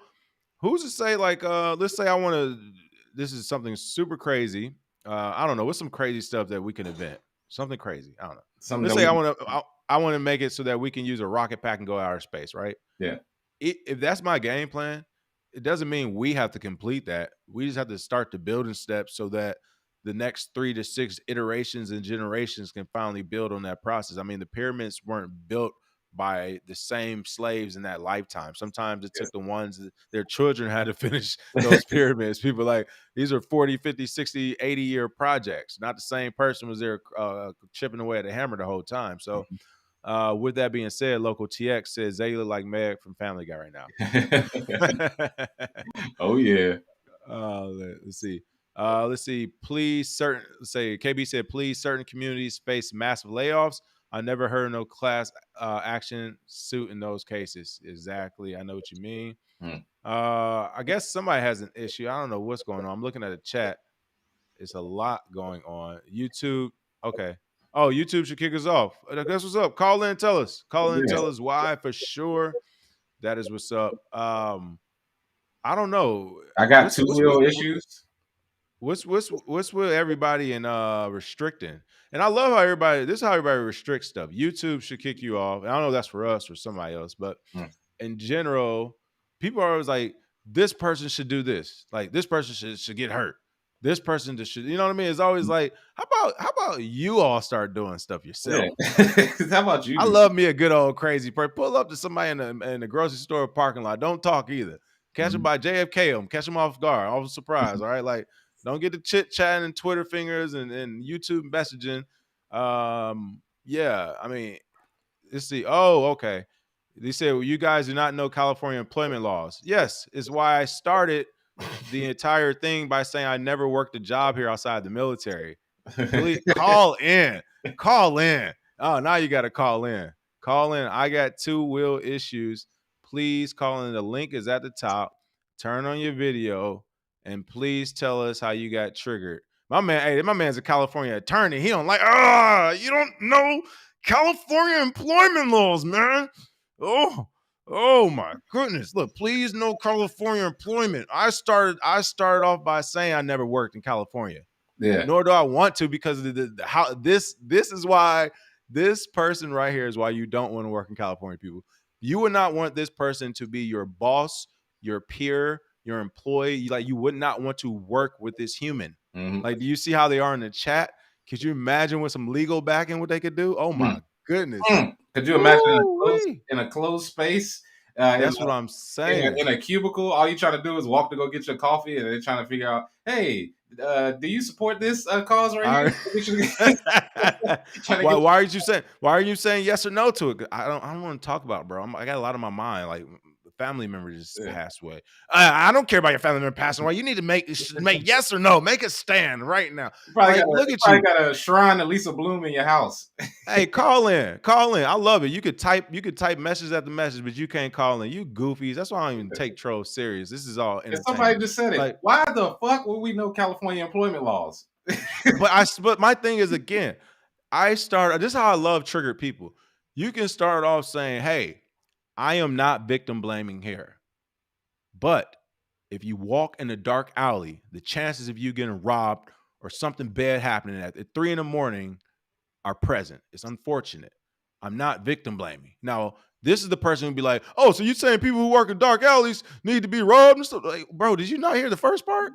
who's to say, like, let's say I want to. This is something super crazy. I don't know. What's some crazy stuff that we can invent? Something crazy. I don't know. Let's say I want to make it so that we can use a rocket pack and go outer space, right? Yeah. If that's my game plan, it doesn't mean we have to complete that. We just have to start the building steps so that the next 3 to 6 iterations and generations can finally build on that process. I mean, the pyramids weren't built by the same slaves in that lifetime. Sometimes it took the ones that their children had to finish those pyramids. People like, these are 40, 50, 60, 80-year projects. Not the same person was there chipping away at the hammer the whole time. So with that being said, Local TX says they look like Meg from Family Guy right now. Oh yeah. Let's see. Please, KB said, please, certain communities face massive layoffs. I never heard of no class action suit in those cases. Exactly. I know what you mean. I guess somebody has an issue. I don't know what's going on. I'm looking at the chat. It's a lot going on. YouTube. Okay. Oh, YouTube should kick us off. That's what's up. Call in, tell us. Call in, tell us why for sure. That is what's up. I don't know. I got two real issues. What's with everybody in restricting? And I love how this is how everybody restricts stuff. YouTube should kick you off. And I don't know if that's for us or somebody else, but in general, people are always like, this person should do this. Like, this person should get hurt. This person should, you know what I mean? It's always like, how about you all start doing stuff yourself? Yeah. How about you? I love me a good old crazy person. Pull up to somebody in the grocery store parking lot. Don't talk either. Catch them by JFK them. Catch them off guard. Off surprise. All right, like, don't get the chit chatting and Twitter fingers and YouTube messaging. Yeah, I mean, let's see. Oh, okay. They said, well, you guys do not know California employment laws. Yes, it's why I started the entire thing by saying I never worked a job here outside the military. Please call in. Oh, now you got to call in. I got 2 wheel issues. Please call in. The link is at the top. Turn on your video and please tell us how you got triggered. My man's a California attorney. He don't like, you don't know California employment laws, man. Oh my goodness. Look, please no California employment. I started off by saying I never worked in California. Yeah. Nor do I want to, because of how this is why this person right here is why you don't want to work in California, people. You would not want this person to be your boss, your peer, your employee. Like, you would not want to work with this human. Like, do you see how they are in the chat? Could you imagine with some legal backing what they could do? Oh my goodness. Could you imagine in a closed space, That's what I'm saying. In a cubicle. All you try to do is walk to go get your coffee, and they're trying to figure out, hey, do you support this cause right here? Why are you saying? Why are you saying yes or no to it? I don't want to talk about it, bro. I got a lot on my mind. Like family member just passed away. I don't care about your family member passing away. You need to make yes or no. Make a stand right now. Like, look at you. Got a shrine to Lisa Bloom in your house. Hey, call in. I love it. You could type message after message, but you can't call in. You goofies. That's why I don't even take trolls serious. This is all entertainment. Somebody just said it. Like, why the fuck would we know California employment laws? but my thing is, again, this is how I love triggered people. You can start off saying, hey, I am not victim blaming here. But if you walk in a dark alley, the chances of you getting robbed or something bad happening at 3 a.m. are present. It's unfortunate. I'm not victim blaming. Now, this is the person who'd be like, oh, so you saying people who work in dark alleys need to be robbed and stuff? Like, bro, did you not hear the first part?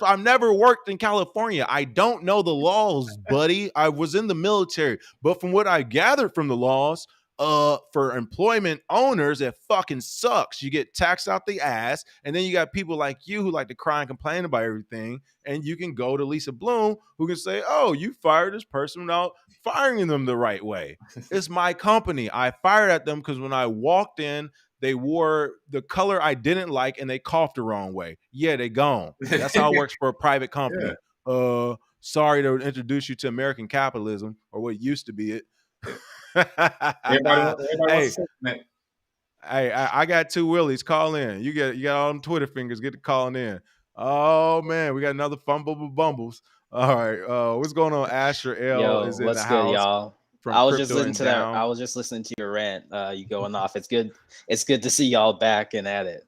I've never worked in California. I don't know the laws, buddy. I was in the military. But from what I gathered from the laws, for employment owners, it fucking sucks. You get taxed out the ass, and then you got people like you who like to cry and complain about everything, and you can go to Lisa Bloom who can say, oh, you fired this person without firing them the right way. It's my company. I fired at them because when I walked in, they wore the color I didn't like and they coughed the wrong way. Yeah, they gone. That's how it works for a private company. Yeah. Sorry to introduce you to American capitalism, or what used to be it. Everybody hey, I got 2 Willies. Call in. You got all them Twitter fingers. Get to calling in. Oh man, we got another bumbles. All right, what's going on? Asher L is in the house. Good, y'all? I was just listening to that. I was just listening to your rant. You going off? It's good. It's good to see y'all back and at it.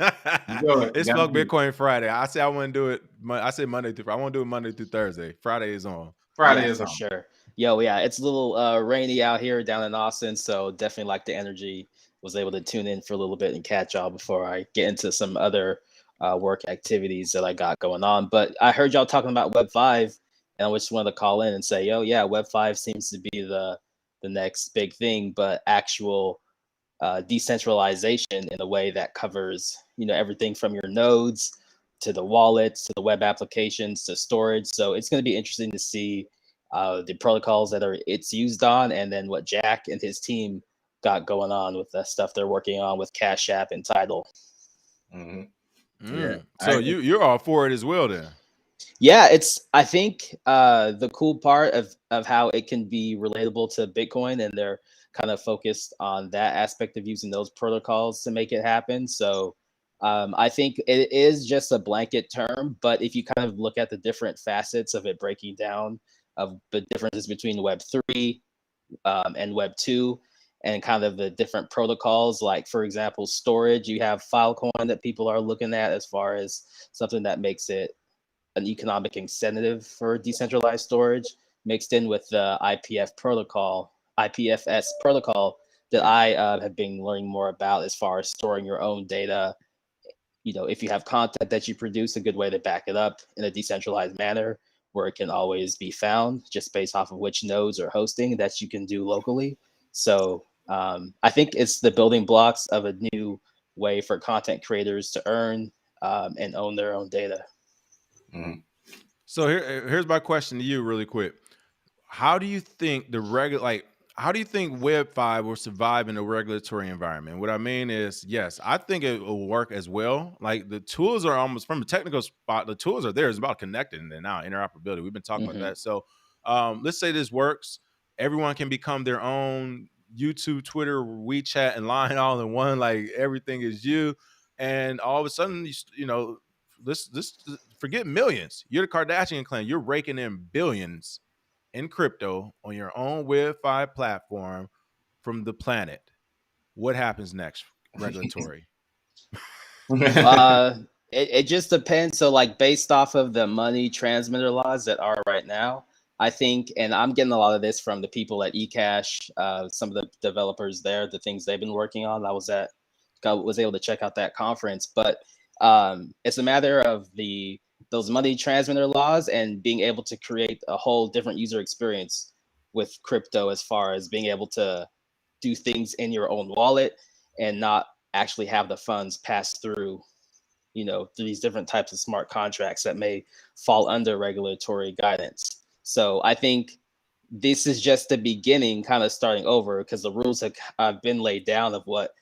It's Fuck Bitcoin Friday. I say I want to do it. I say Monday through. I want to do it Monday through Thursday. Friday is on. Friday is on. Sure. Yo, yeah, it's a little rainy out here down in Austin, so definitely like the energy. Was able to tune in for a little bit and catch y'all before I get into some other work activities that I got going on. But I heard y'all talking about Web 5, and I just wanted to call in and say, yo, yeah, Web 5 seems to be the next big thing, but actual decentralization in a way that covers, everything from your nodes to the wallets to the web applications to storage. So it's going to be interesting to see the protocols that it's used on, and then what Jack and his team got going on with the stuff they're working on with Cash App and Tidal. Yeah. So you're all for it as well then? Yeah, I think the cool part of how it can be relatable to Bitcoin, and they're kind of focused on that aspect of using those protocols to make it happen. So I think it is just a blanket term, but if you kind of look at the different facets of it breaking down of the differences between Web 3 and Web 2, and kind of the different protocols, like for example, storage, you have Filecoin that people are looking at as far as something that makes it an economic incentive for decentralized storage, mixed in with the IPFS protocol that I have been learning more about as far as storing your own data. If you have content that you produce, a good way to back it up in a decentralized manner where it can always be found just based off of which nodes are hosting that you can do locally. So I think it's the building blocks of a new way for content creators to earn and own their own data. Mm-hmm. So here's my question to you really quick. How do you think how do you think Web 5 will survive in a regulatory environment? What I mean is, yes, I think it will work as well. Like the tools are almost, from a technical spot, the tools are there. It's about connecting and now interoperability. We've been talking about that. So let's say this works. Everyone can become their own YouTube, Twitter, WeChat, and Line all in one. Like everything is you. And all of a sudden, let's forget millions. You're the Kardashian clan. You're raking in billions in crypto on your own Web 5 platform from the planet. What happens next? Regulatory. It just depends. So like based off of the money transmitter laws that are right now, I think, and I'm getting a lot of this from the people at eCash, some of the developers there, the things they've been working on. I was able to check out that conference, but it's a matter of those money transmitter laws and being able to create a whole different user experience with crypto, as far as being able to do things in your own wallet and not actually have the funds pass through, through these different types of smart contracts that may fall under regulatory guidance. So I think this is just the beginning, kind of starting over, because the rules have been laid down of what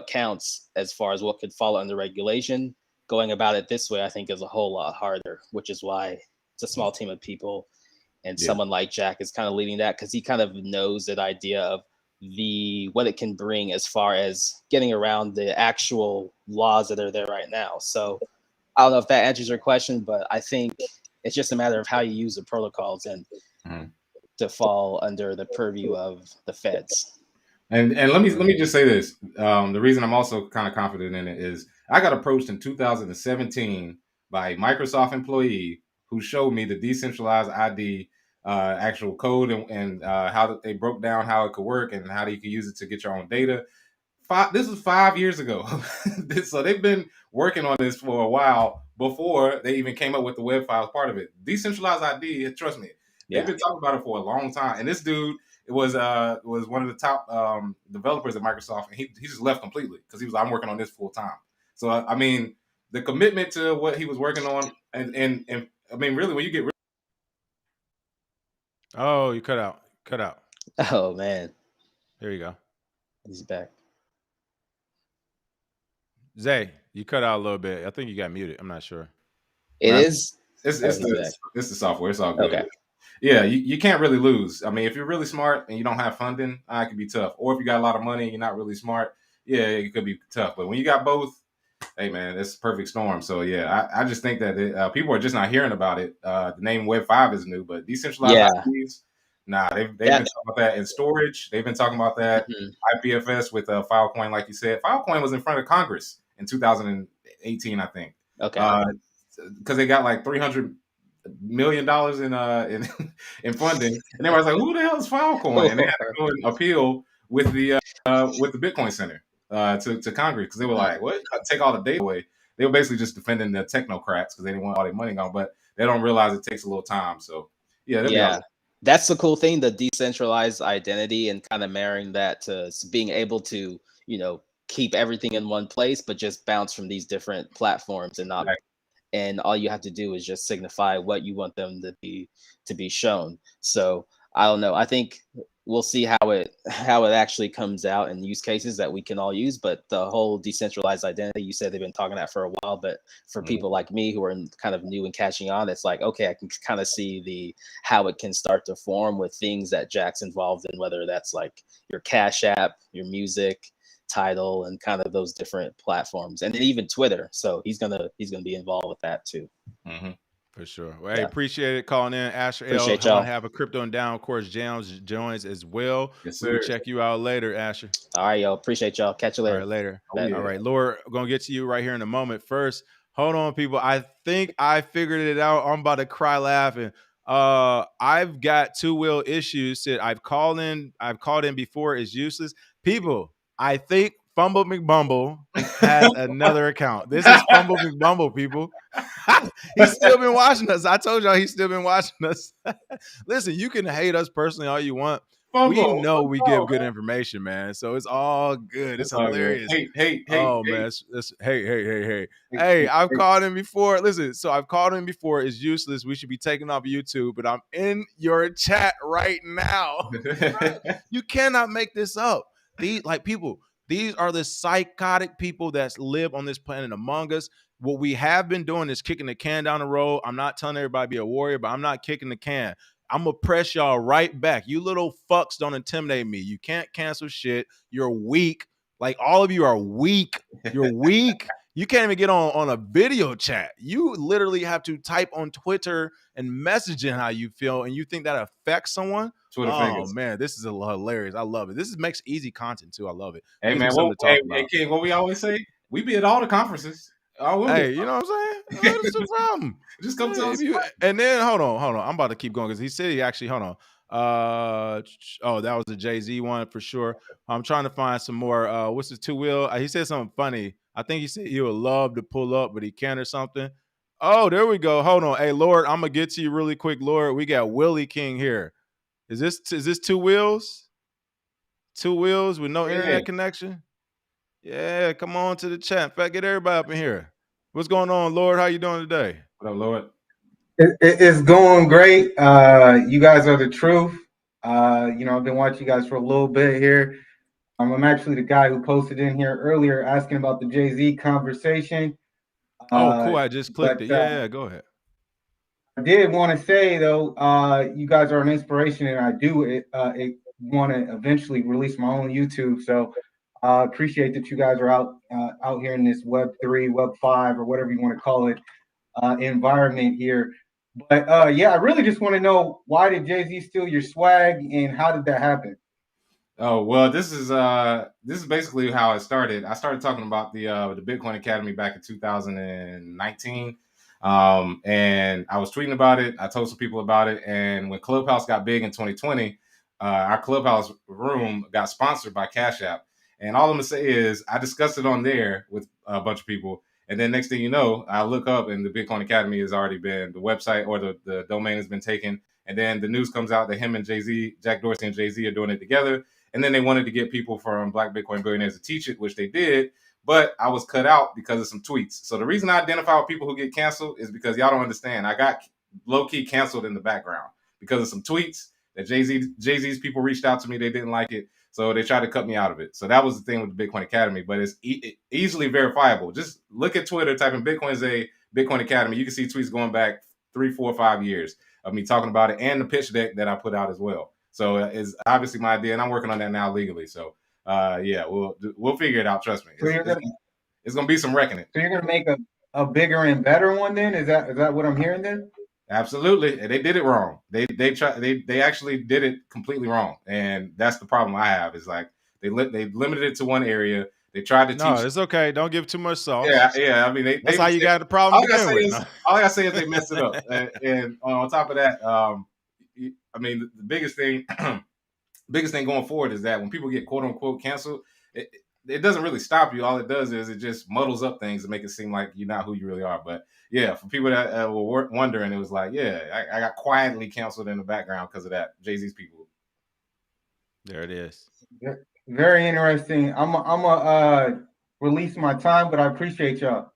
counts as far as what could fall under regulation. Going about it this way, I think, is a whole lot harder, which is why it's a small team of people, and someone like Jack is kind of leading that, because he kind of knows that idea of what it can bring as far as getting around the actual laws that are there right now. So I don't know if that answers your question, but I think it's just a matter of how you use the protocols and to fall under the purview of the feds. And let me just say this. The reason I'm also kind of confident in it is I got approached in 2017 by a Microsoft employee who showed me the decentralized ID actual code and how they broke down how it could work and how you could use it to get your own data. This was 5 years ago. So they've been working on this for a while before they even came up with the web files part of it. Decentralized ID, trust me, they've been talking about it for a long time. And this dude was one of the top developers at Microsoft, and he just left completely because he was, I'm working on this full time. So I mean, the commitment to what he was working on, and I mean, really, when you get Oh, you cut out. Oh man, There you go. he's back. Zay, you cut out a little bit. I think you got muted. I'm not sure. It is. It's the software. It's all good. Okay. Yeah, you can't really lose. I mean, if you're really smart and you don't have funding, it could be tough. Or if you got a lot of money and you're not really smart, yeah, it could be tough. But when you got both, hey man, it's a perfect storm. So yeah, I just think that people are just not hearing about it. The name Web 5 is new, but decentralized IPs, they've been talking about that in storage. They've been talking about that IPFS with Filecoin, like you said. Filecoin was in front of Congress in 2018, I think. Okay. Because they got like $300 million in funding, and everybody's like, "Who the hell is Filecoin?" And they had to go and appeal with the Bitcoin Center to Congress because they were like, "What? Take all the data away?" They were basically just defending the technocrats because they didn't want all their money gone, but they don't realize it takes a little time. So yeah, that's the cool thing, the decentralized identity, and kind of marrying that to being able to keep everything in one place, but just bounce from these different platforms and not. Right. And all you have to do is just signify what you want them to be shown. So I don't know. I think we'll see how it actually comes out in use cases that we can all use. But the whole decentralized identity, you said they've been talking that for a while. But for people like me who are kind of new and catching on, it's like, okay, I can kind of see how it can start to form with things that Jack's involved in, whether that's like your Cash App, your music, Tidal, and kind of those different platforms, and then even Twitter. So he's gonna be involved with that too. For sure. Well, hey, appreciate it calling in, Asher. Appreciate y'all. Have a crypto and down. Of course, Jams joins as well. Yes, we will check you out later, Asher. All right, yo. Appreciate y'all. Catch you later. All right, later. All right, Laura, we're gonna get to you right here in a moment. First, hold on, people. I think I figured it out. I'm about to cry laughing. I've got two-wheel issues. I've called in before. It's useless. People, I think Fumble McBumble has another account. This is Fumble McBumble, people. He's still been watching us. I told y'all he's still been watching us. Listen, you can hate us personally all you want. We know we give good information, man. So it's all good. It's hilarious. Hey. Man. Hey, I've called him before. Listen, so I've called him before. It's useless. We should be taken off YouTube, but I'm in your chat right now. You cannot make this up. These are the psychotic people that live on this planet among us. What we have been doing is kicking the can down the road. I'm not telling everybody to be a warrior, but I'm not kicking the can. I'm going to press y'all right back. You little fucks don't intimidate me. You can't cancel shit. You're weak. Like, all of you are weak. You're weak. You can't even get on a video chat. You literally have to type on Twitter and message in how you feel, and you think that affects someone? Man, this is hilarious. I love it. This makes easy content, too. I love it. Hey, man, King, what we always say, we be at all the conferences. Hey, you know what I'm saying? What's the problem? Just come to us. And then hold on. I'm about to keep going because he said he actually hold on. That was the Jay-Z one for sure. I'm trying to find some more. What's his two-wheel? He said something funny. I think he said he would love to pull up, but he can't or something. Oh, there we go. Hold on. Hey, Lord, I'm gonna get to you really quick, Lord. We got Wheelie King here. Is this two wheels? Two wheels with no internet connection? Yeah, come on to the chat. In fact, get everybody up in here. What's going on, Lord? How you doing today? What up, Lord? It's going great. You guys are the truth. I've been watching you guys for a little bit here. I'm actually the guy who posted in here earlier asking about the Jay-Z conversation. Oh, cool. I just clicked But it. Yeah, go ahead. I did want to say though, you guys are an inspiration, and I do want to eventually release my own YouTube. So I appreciate that you guys are out here in this Web3, Web5, or whatever you want to call it, environment here. But yeah, I really just want to know, why did Jay-Z steal your swag, and how did that happen? Oh well, this is basically how it started. I started talking about the Bitcoin Academy back in 2019, and I was tweeting about it. I told some people about it, and when Clubhouse got big in 2020, our Clubhouse room got sponsored by Cash App. And all I'm gonna say is I discussed it on there with a bunch of people, and then next thing you know, I look up and the Bitcoin Academy has already been the website, or the domain has been taken, and then the news comes out that him and Jay-Z, Jack Dorsey and Jay-Z, are doing it together. And then they wanted to get people from Black Bitcoin Billionaires to teach it, which they did. But I was cut out because of some tweets. So the reason I identify with people who get canceled is because y'all don't understand. I got low-key canceled in the background because of some tweets that Jay-Z's people reached out to me. They didn't like it. So they tried to cut me out of it. So that was the thing with the Bitcoin Academy. But it's easily verifiable. Just look at Twitter, type in Bitcoin's a Bitcoin Academy. You can see tweets going back 3, 4, 5 years of me talking about it, and the pitch deck that I put out as well. So it's obviously my idea, and I'm working on that now legally. So yeah, we'll figure it out. Trust me. It's gonna be some reckoning. So you're gonna make a bigger and better one then? Is that what I'm hearing then? Absolutely. And they did it wrong. They actually did it completely wrong, and that's the problem I have. Is like they limited it to one area. They tried to teach. No, it's okay. Don't give too much sauce. Yeah. I mean, that's how you got the problem to begin with. All I gotta say is they messed it up. And on top of that, I mean, the biggest thing going forward is that when people get quote unquote canceled, it doesn't really stop you. All it does is it just muddles up things and make it seem like you're not who you really are. But yeah, for people that were wondering, it was like, yeah, I got quietly canceled in the background because of that. Jay-Z's people. There it is. Very interesting. I'm a release my time, but I appreciate y'all.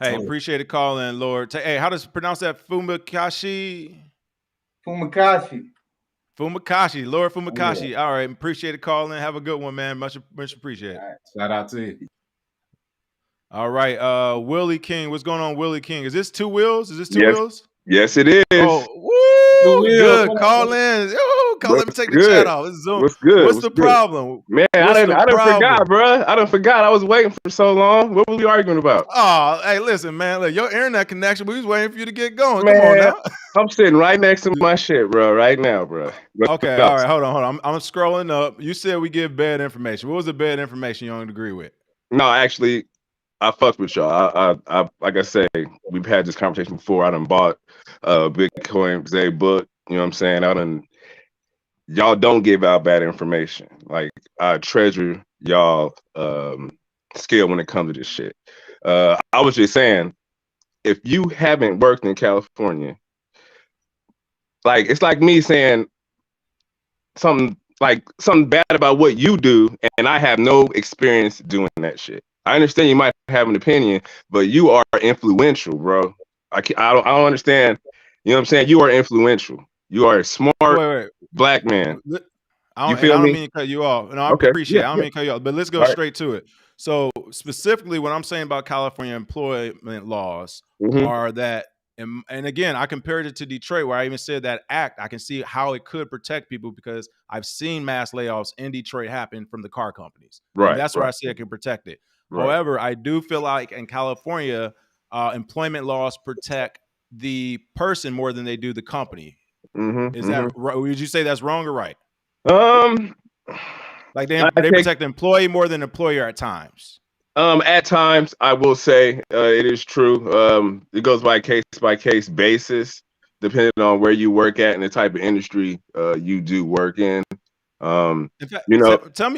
Hey, appreciate the call in, Lord. Hey, how does pronounce that? Fumakashi. Fumakashi. Fumakashi, Lord Fumakashi. Yeah. All right, appreciate the call in. Have a good one, man. Much appreciated. Right. Shout out to you. All right, Wheelie King. What's going on, Wheelie King? Is this two wheels? Is this two wheels? Yes, it is. Oh, woo, good. Call in. Let me take the chat off. It's Zoom. What's good? What's the problem? Man, I done forgot, bro. I done forgot. I was waiting for so long. What were we arguing about? Oh, hey, listen, man. Look, your internet connection, we was waiting for you to get going. Man, come on now. I'm sitting right next to my shit, bro, right now, bro. Okay, all right. Hold on. I'm scrolling up. You said we give bad information. What was the bad information you don't agree with? No, actually, I fucked with y'all. I like I say, we've had this conversation before. I done bought Bitcoin Zay book. You know what I'm saying? Y'all don't give out bad information. Like, I treasure y'all skill when it comes to this shit. I was just saying, if you haven't worked in California, like, it's like me saying something bad about what you do, and I have no experience doing that shit. I understand you might have an opinion, but you are influential, bro. I don't understand. You know what I'm saying? You are influential. You are a smart black man. I don't mean to cut you off. No, I appreciate it. I don't mean to cut you off, but let's go straight to it. So specifically what I'm saying about California employment laws are that, and again, I compared it to Detroit, where I even said that act, I can see how it could protect people because I've seen mass layoffs in Detroit happen from the car companies. Right. And that's where I see it can protect it. Right. However, I do feel like in California, employment laws protect the person more than they do the company. Is that right? Would you say that's wrong or right? Like they protect the employee more than the employer at times. At times, I will say it is true. It goes by case basis, depending on where you work at and the type of industry you do work in. In fact, tell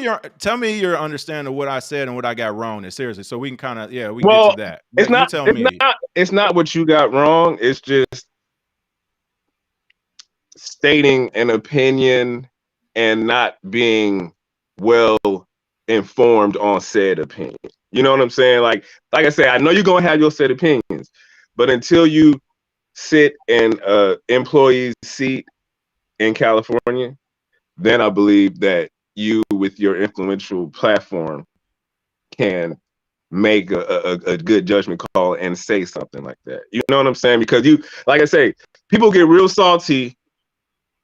me your understanding of what I said and what I got wrong. Seriously, so we can kind of get to that. It's not what you got wrong. It's just stating an opinion and not being well informed on said opinion. You know what I'm saying? Like I said, I know you're gonna have your set opinions, but until you sit in employee's seat in California, then I believe that you, with your influential platform, can make a good judgment call and say something like that. You know what I'm saying? Because you, like I say, people get real salty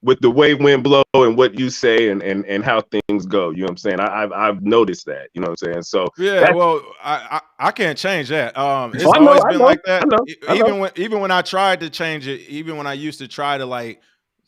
with the way wind blow and what you say and how things go. You know what I'm saying? I've noticed that. You know what I'm saying? So yeah, well, I can't change that. It's I know, always been like that. I know. Even when I tried to change it, even when I used to try to like,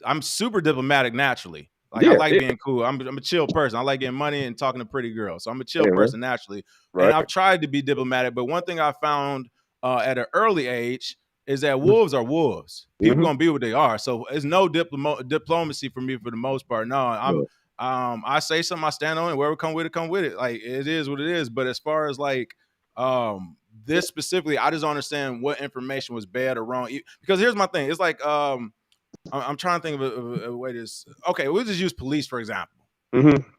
I'm super diplomatic naturally. Like I like being cool. I'm a chill person. I like getting money and talking to pretty girls. So I'm a chill person naturally. Right. And I've tried to be diplomatic, but one thing I found at an early age is that wolves are wolves. People gonna be what they are. So it's no diplomacy for me for the most part. No, I say something, I stand on it. Wherever come with it, come with it. Like it is what it is. But as far as like this specifically, I just don't understand what information was bad or wrong. Because here's my thing. It's like I'm trying to think of a way to. Okay, we'll just use police for example.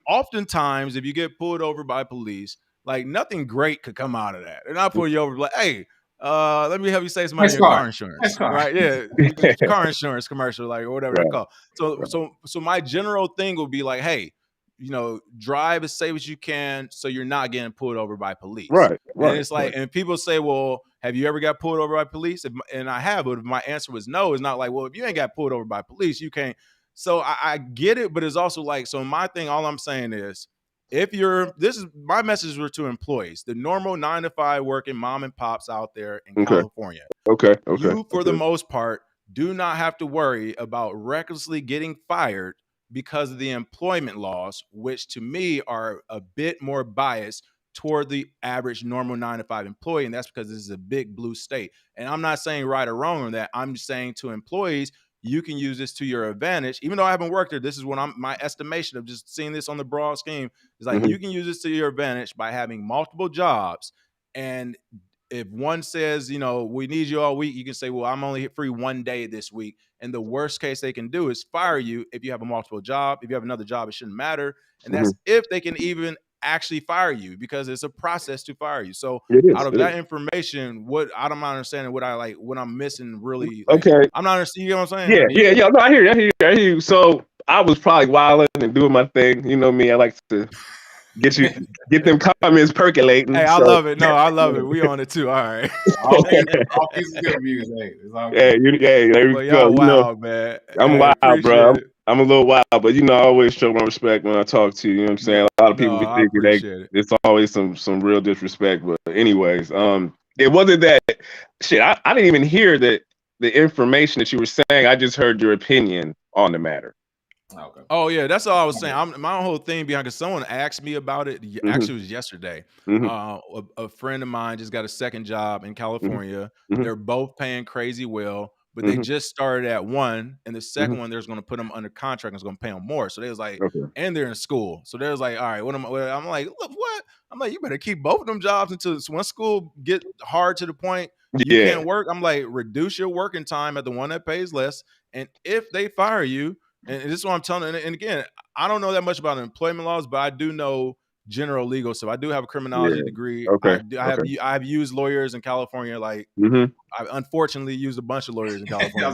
Oftentimes, if you get pulled over by police, like nothing great could come out of that. And I pull you over like, hey, let me help you save some money on your car insurance. Right? Yeah. Car insurance commercial, like or whatever they're called. So my general thing would be like, hey, you know, drive as safe as you can so you're not getting pulled over by police. Right. And it's like, and people say, well, have you ever got pulled over by police? And I have, but if my answer was no, it's not like, well, if you ain't got pulled over by police, you can't. So I get it, but it's also like, so my thing, all I'm saying is, if you're, this is my message to employees, the normal 9-to-5 working mom and pops out there in California. You, for the most part, do not have to worry about recklessly getting fired because of the employment laws, which to me are a bit more biased toward the average normal 9-to-5 employee. And that's because this is a big blue state. And I'm not saying right or wrong on that. I'm just saying to employees, you can use this to your advantage. Even though I haven't worked there, this is what my estimation of just seeing this on the broad scheme is like, you can use this to your advantage by having multiple jobs. And if one says, you know, we need you all week, you can say, well, I'm only free one day this week. And the worst case they can do is fire you if you have a multiple job. If you have another job, it shouldn't matter. And that's if they can even actually fire you, because it's a process to fire you. So out of that information, what I'm not understanding what I'm missing really. Like, I'm not understanding. You know what I'm saying? Yeah. No, I hear you. So I was probably wilding and doing my thing. You know me, I like to get them comments percolating. Hey, I love it. No, I love it. We on it too. All right. All these good views. There we go. Wild, man. I'm wild, bro. I'm a little wild, but you know, I always show my respect when I talk to you. You know what I'm saying? A lot of people think it's always some real disrespect. But anyways, it wasn't that shit. I didn't even hear that the information that you were saying. I just heard your opinion on the matter. Okay. Oh yeah, that's all I was saying. My whole thing behind, because someone asked me about it. Actually, it was yesterday. A friend of mine just got a second job in California. They're both paying crazy well, but they just started at one, and the second one there's going to put them under contract and is going to pay them more. So they was like, and they're in school. So they was like, all right, I'm like, look, what? I'm like, you better keep both of them jobs until when school get hard to the point you can't work. I'm like, reduce your working time at the one that pays less, and if they fire you. And this is what I'm telling you. And again, I don't know that much about employment laws, but I do know general legal stuff. I do have a criminology degree. I have used lawyers in California. Like I unfortunately used a bunch of lawyers in California.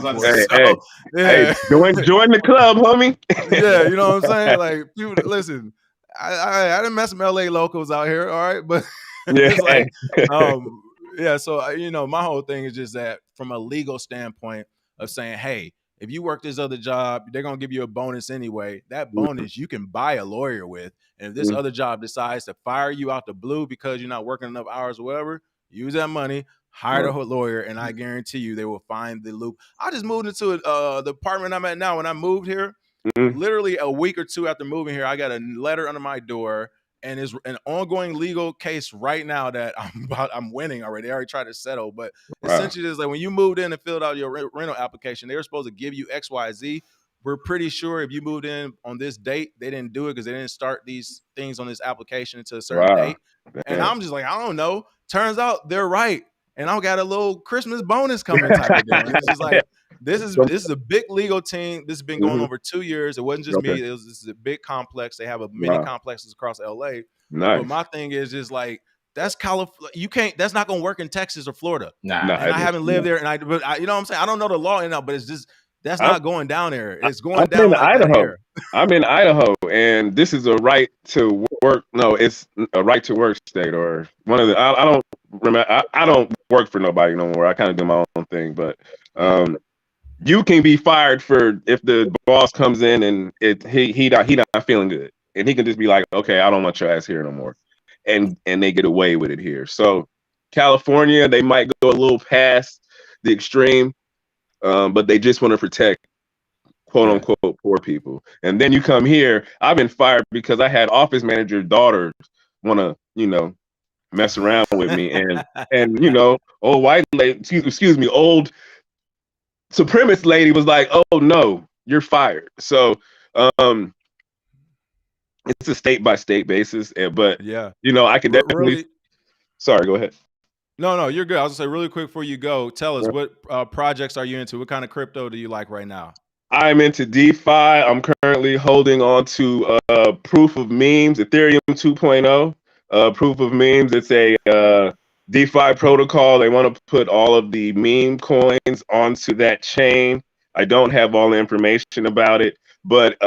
Hey, join the club, homie. Yeah, you know what I'm saying? Like, people, listen, I didn't mess some LA locals out here, all right, but it's like, So you know, my whole thing is just that from a legal standpoint of saying, hey, if you work this other job, they're going to give you a bonus anyway. That bonus you can buy a lawyer with. And if this other job decides to fire you out the blue because you're not working enough hours or whatever, use that money, hire a lawyer, and I guarantee you they will find the loop. I just moved into the apartment I'm at now. When I moved here, literally a week or two after moving here, I got a letter under my door. And it's an ongoing legal case right now that I'm winning already. They already tried to settle, but essentially it's like when you moved in and filled out your rental application, they were supposed to give you X, Y, Z. We're pretty sure if you moved in on this date, they didn't do it because they didn't start these things on this application until a certain date. And I'm just like, I don't know. Turns out they're right. and I got a little Christmas bonus coming type of deal. And it's just like, this is a big legal team. This has been going over 2 years. It wasn't just me. This is a big complex. They have many complexes across LA. Nice. But my thing is just like, that's California. You can't. That's not going to work in Texas or Florida. Nah. And I haven't lived there, and but you know what I'm saying. I don't know the law enough, but it's just that's not going down there. It's going down in like Idaho. here. I'm in Idaho, and this is a right to work. No, it's a right to work state, or one of the. I don't remember. I don't work for nobody no more. I kind of do my own thing, but you can be fired for if the boss comes in and he not feeling good, and he can just be like, okay, I don't want your ass here no more. And they get away with it here. So California, they might go a little past the extreme, but they just want to protect quote unquote poor people. And then you come here, I've been fired because I had office manager daughters want to, mess around with me. And old white lady, excuse me, old supremacist lady was like, oh no, you're fired. So it's a state by state basis, but I can definitely. Really, sorry, go ahead. No, you're good. I was gonna say really quick before you go, tell us what projects are you into? What kind of crypto do you like right now? I'm into DeFi. I'm currently holding on to Proof of Memes, Ethereum 2.0. Proof of Memes. It's a DeFi protocol. They want to put all of the meme coins onto that chain. I don't have all the information about it, but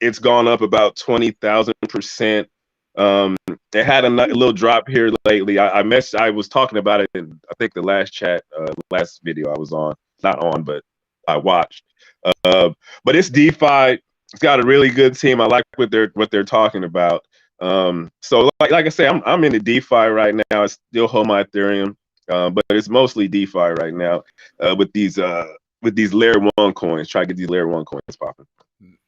it's gone up about 20,000%. It had a little drop here lately. I was talking about it in I think the last last video I was on, not on, but I watched. But it's DeFi. It's got a really good team. I like what they're talking about. So like I say, I'm into DeFi right now. I still hold my Ethereum, but it's mostly DeFi right now with these layer 1 coins. Try to get these layer 1 coins popping.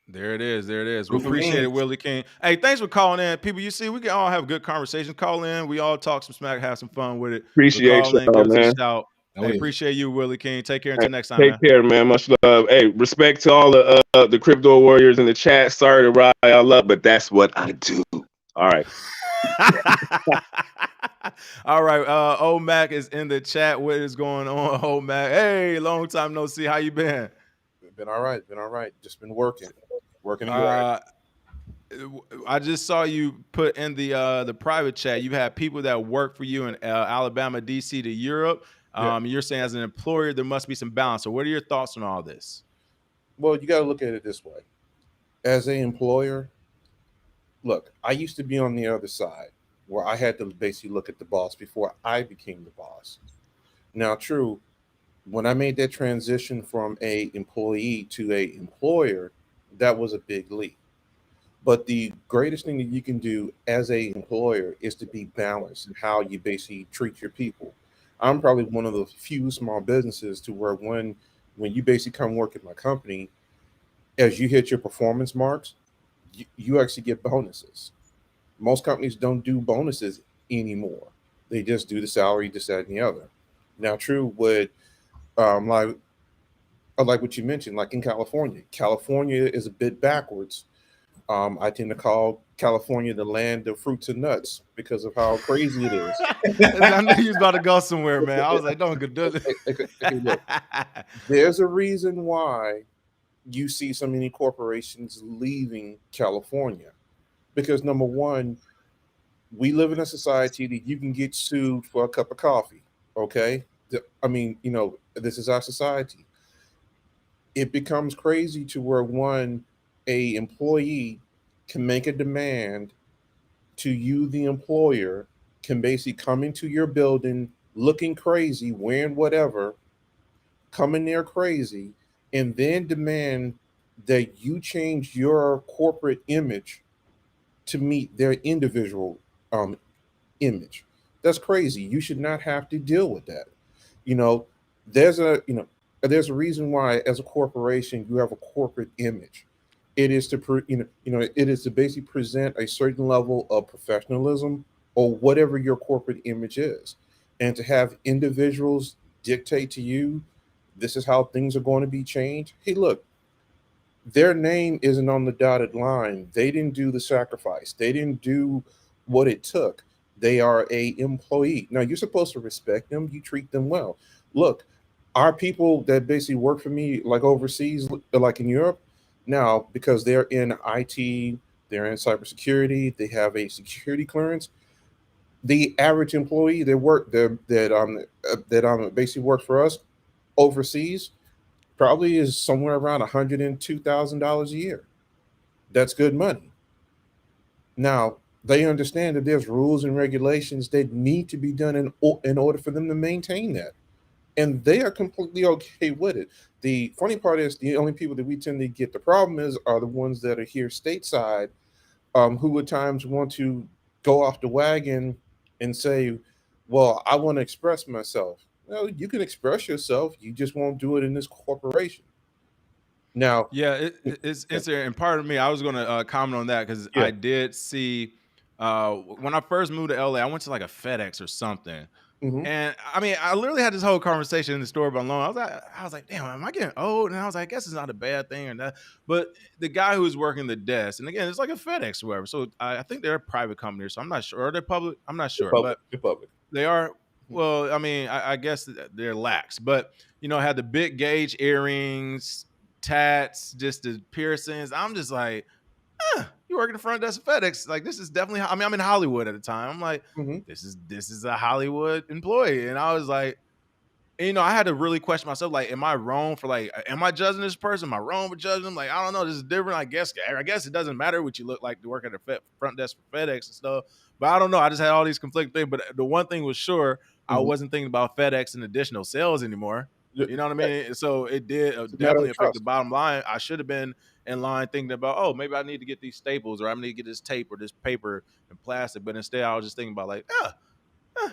There it is. We appreciate it, Wheelie King. Hey, thanks for calling in. People, you see, we can all have good conversations. Call in. We all talk some smack, have some fun with it. Appreciate you, man. Shout. Hey, appreciate you, Wheelie King. Take care until next time, Take care, man. Much love. Hey, respect to all the crypto warriors in the chat. Sorry to rile y'all up, but that's what I do. All right. All right. Omac is in the chat. What is going on, Omac? Hey, long time no see. How you been? Been all right. Just been working away. I just saw you put in the private chat. You have people that work for you in Alabama, DC to Europe. You're saying as an employer, there must be some balance. So what are your thoughts on all this? Well, you got to look at it this way. As an employer, look, I used to be on the other side where I had to basically look at the boss before I became the boss. Now, true, when I made that transition from a employee to a employer, that was a big leap. But the greatest thing that you can do as a employer is to be balanced in how you basically treat your people. I'm probably one of the few small businesses to where when you basically come work at my company, as you hit your performance marks, you actually get bonuses. Most companies don't do bonuses anymore. They just do the salary, this, that, and the other. Now, true, with like what you mentioned, like in California is a bit backwards. I tend to call California the land of fruits and nuts because of how crazy it is. I knew you was about to go somewhere, man. I was like, don't do it. Hey, look, there's a reason why you see so many corporations leaving California. Because number one, we live in a society that you can get sued for a cup of coffee. Okay. I mean, this is our society. It becomes crazy to where a employee can make a demand to you, the employer, can basically come into your building looking crazy, wearing whatever, come in there crazy, and then demand that you change your corporate image to meet their individual image. That's crazy. You should not have to deal with that. There's a reason why as a corporation you have a corporate image. It is to it is to basically present a certain level of professionalism or whatever your corporate image is, and to have individuals dictate to you this is how things are going to be changed. Hey, look, their name isn't on the dotted line. They didn't do the sacrifice. They didn't do what it took. They are a employee. Now you're supposed to respect them. You treat them well. Look, our people that basically work for me, like overseas, like in Europe, now because they're in IT, they're in cybersecurity, they have a security clearance. The average employee that basically works for us overseas probably is somewhere around $102,000 a year. That's good money. Now they understand that there's rules and regulations that need to be done in order for them to maintain that, and they are completely okay with it. The funny part is the only people that we tend to get the problem is are the ones that are here stateside, who at times want to go off the wagon and say, "Well, I want to express myself." Well, you can express yourself. You just won't do it in this corporation. Now, Yeah, it's there. And part of me, I was going to comment on that because yeah, I did see when I first moved to LA, I went to like a FedEx or something. hmm And I mean, I literally had this whole conversation in the store about loan. I was like, damn, am I getting old? And I was like, I guess it's not a bad thing or not. But the guy who was working the desk, and again, it's like a FedEx or whatever. So I think they're a private company, so I'm not sure. Are they public? I'm not sure, Republic, but Republic. they are. Well, I mean, I guess they're lax, but had the big gauge earrings, tats, just the piercings. I'm just like, you work in the front desk of FedEx. Like, this is definitely. I mean, I'm in Hollywood at the time. I'm like, hmm this is a Hollywood employee, and I was like, I had to really question myself. Like, am I wrong for like, am I judging this person? Am I wrong for judging them? Like, I don't know. This is different. I guess it doesn't matter what you look like to work at a front desk for FedEx and stuff. But I don't know. I just had all these conflicting things. But the one thing was sure, I hmm wasn't thinking about FedEx and additional sales anymore. You know what I Right. mean? So it did It's a matter definitely of affect the trust. bottom line. I should have been in line thinking about, oh, maybe I need to get these staples or I need to get this tape or this paper and plastic. But instead, I was just thinking about like,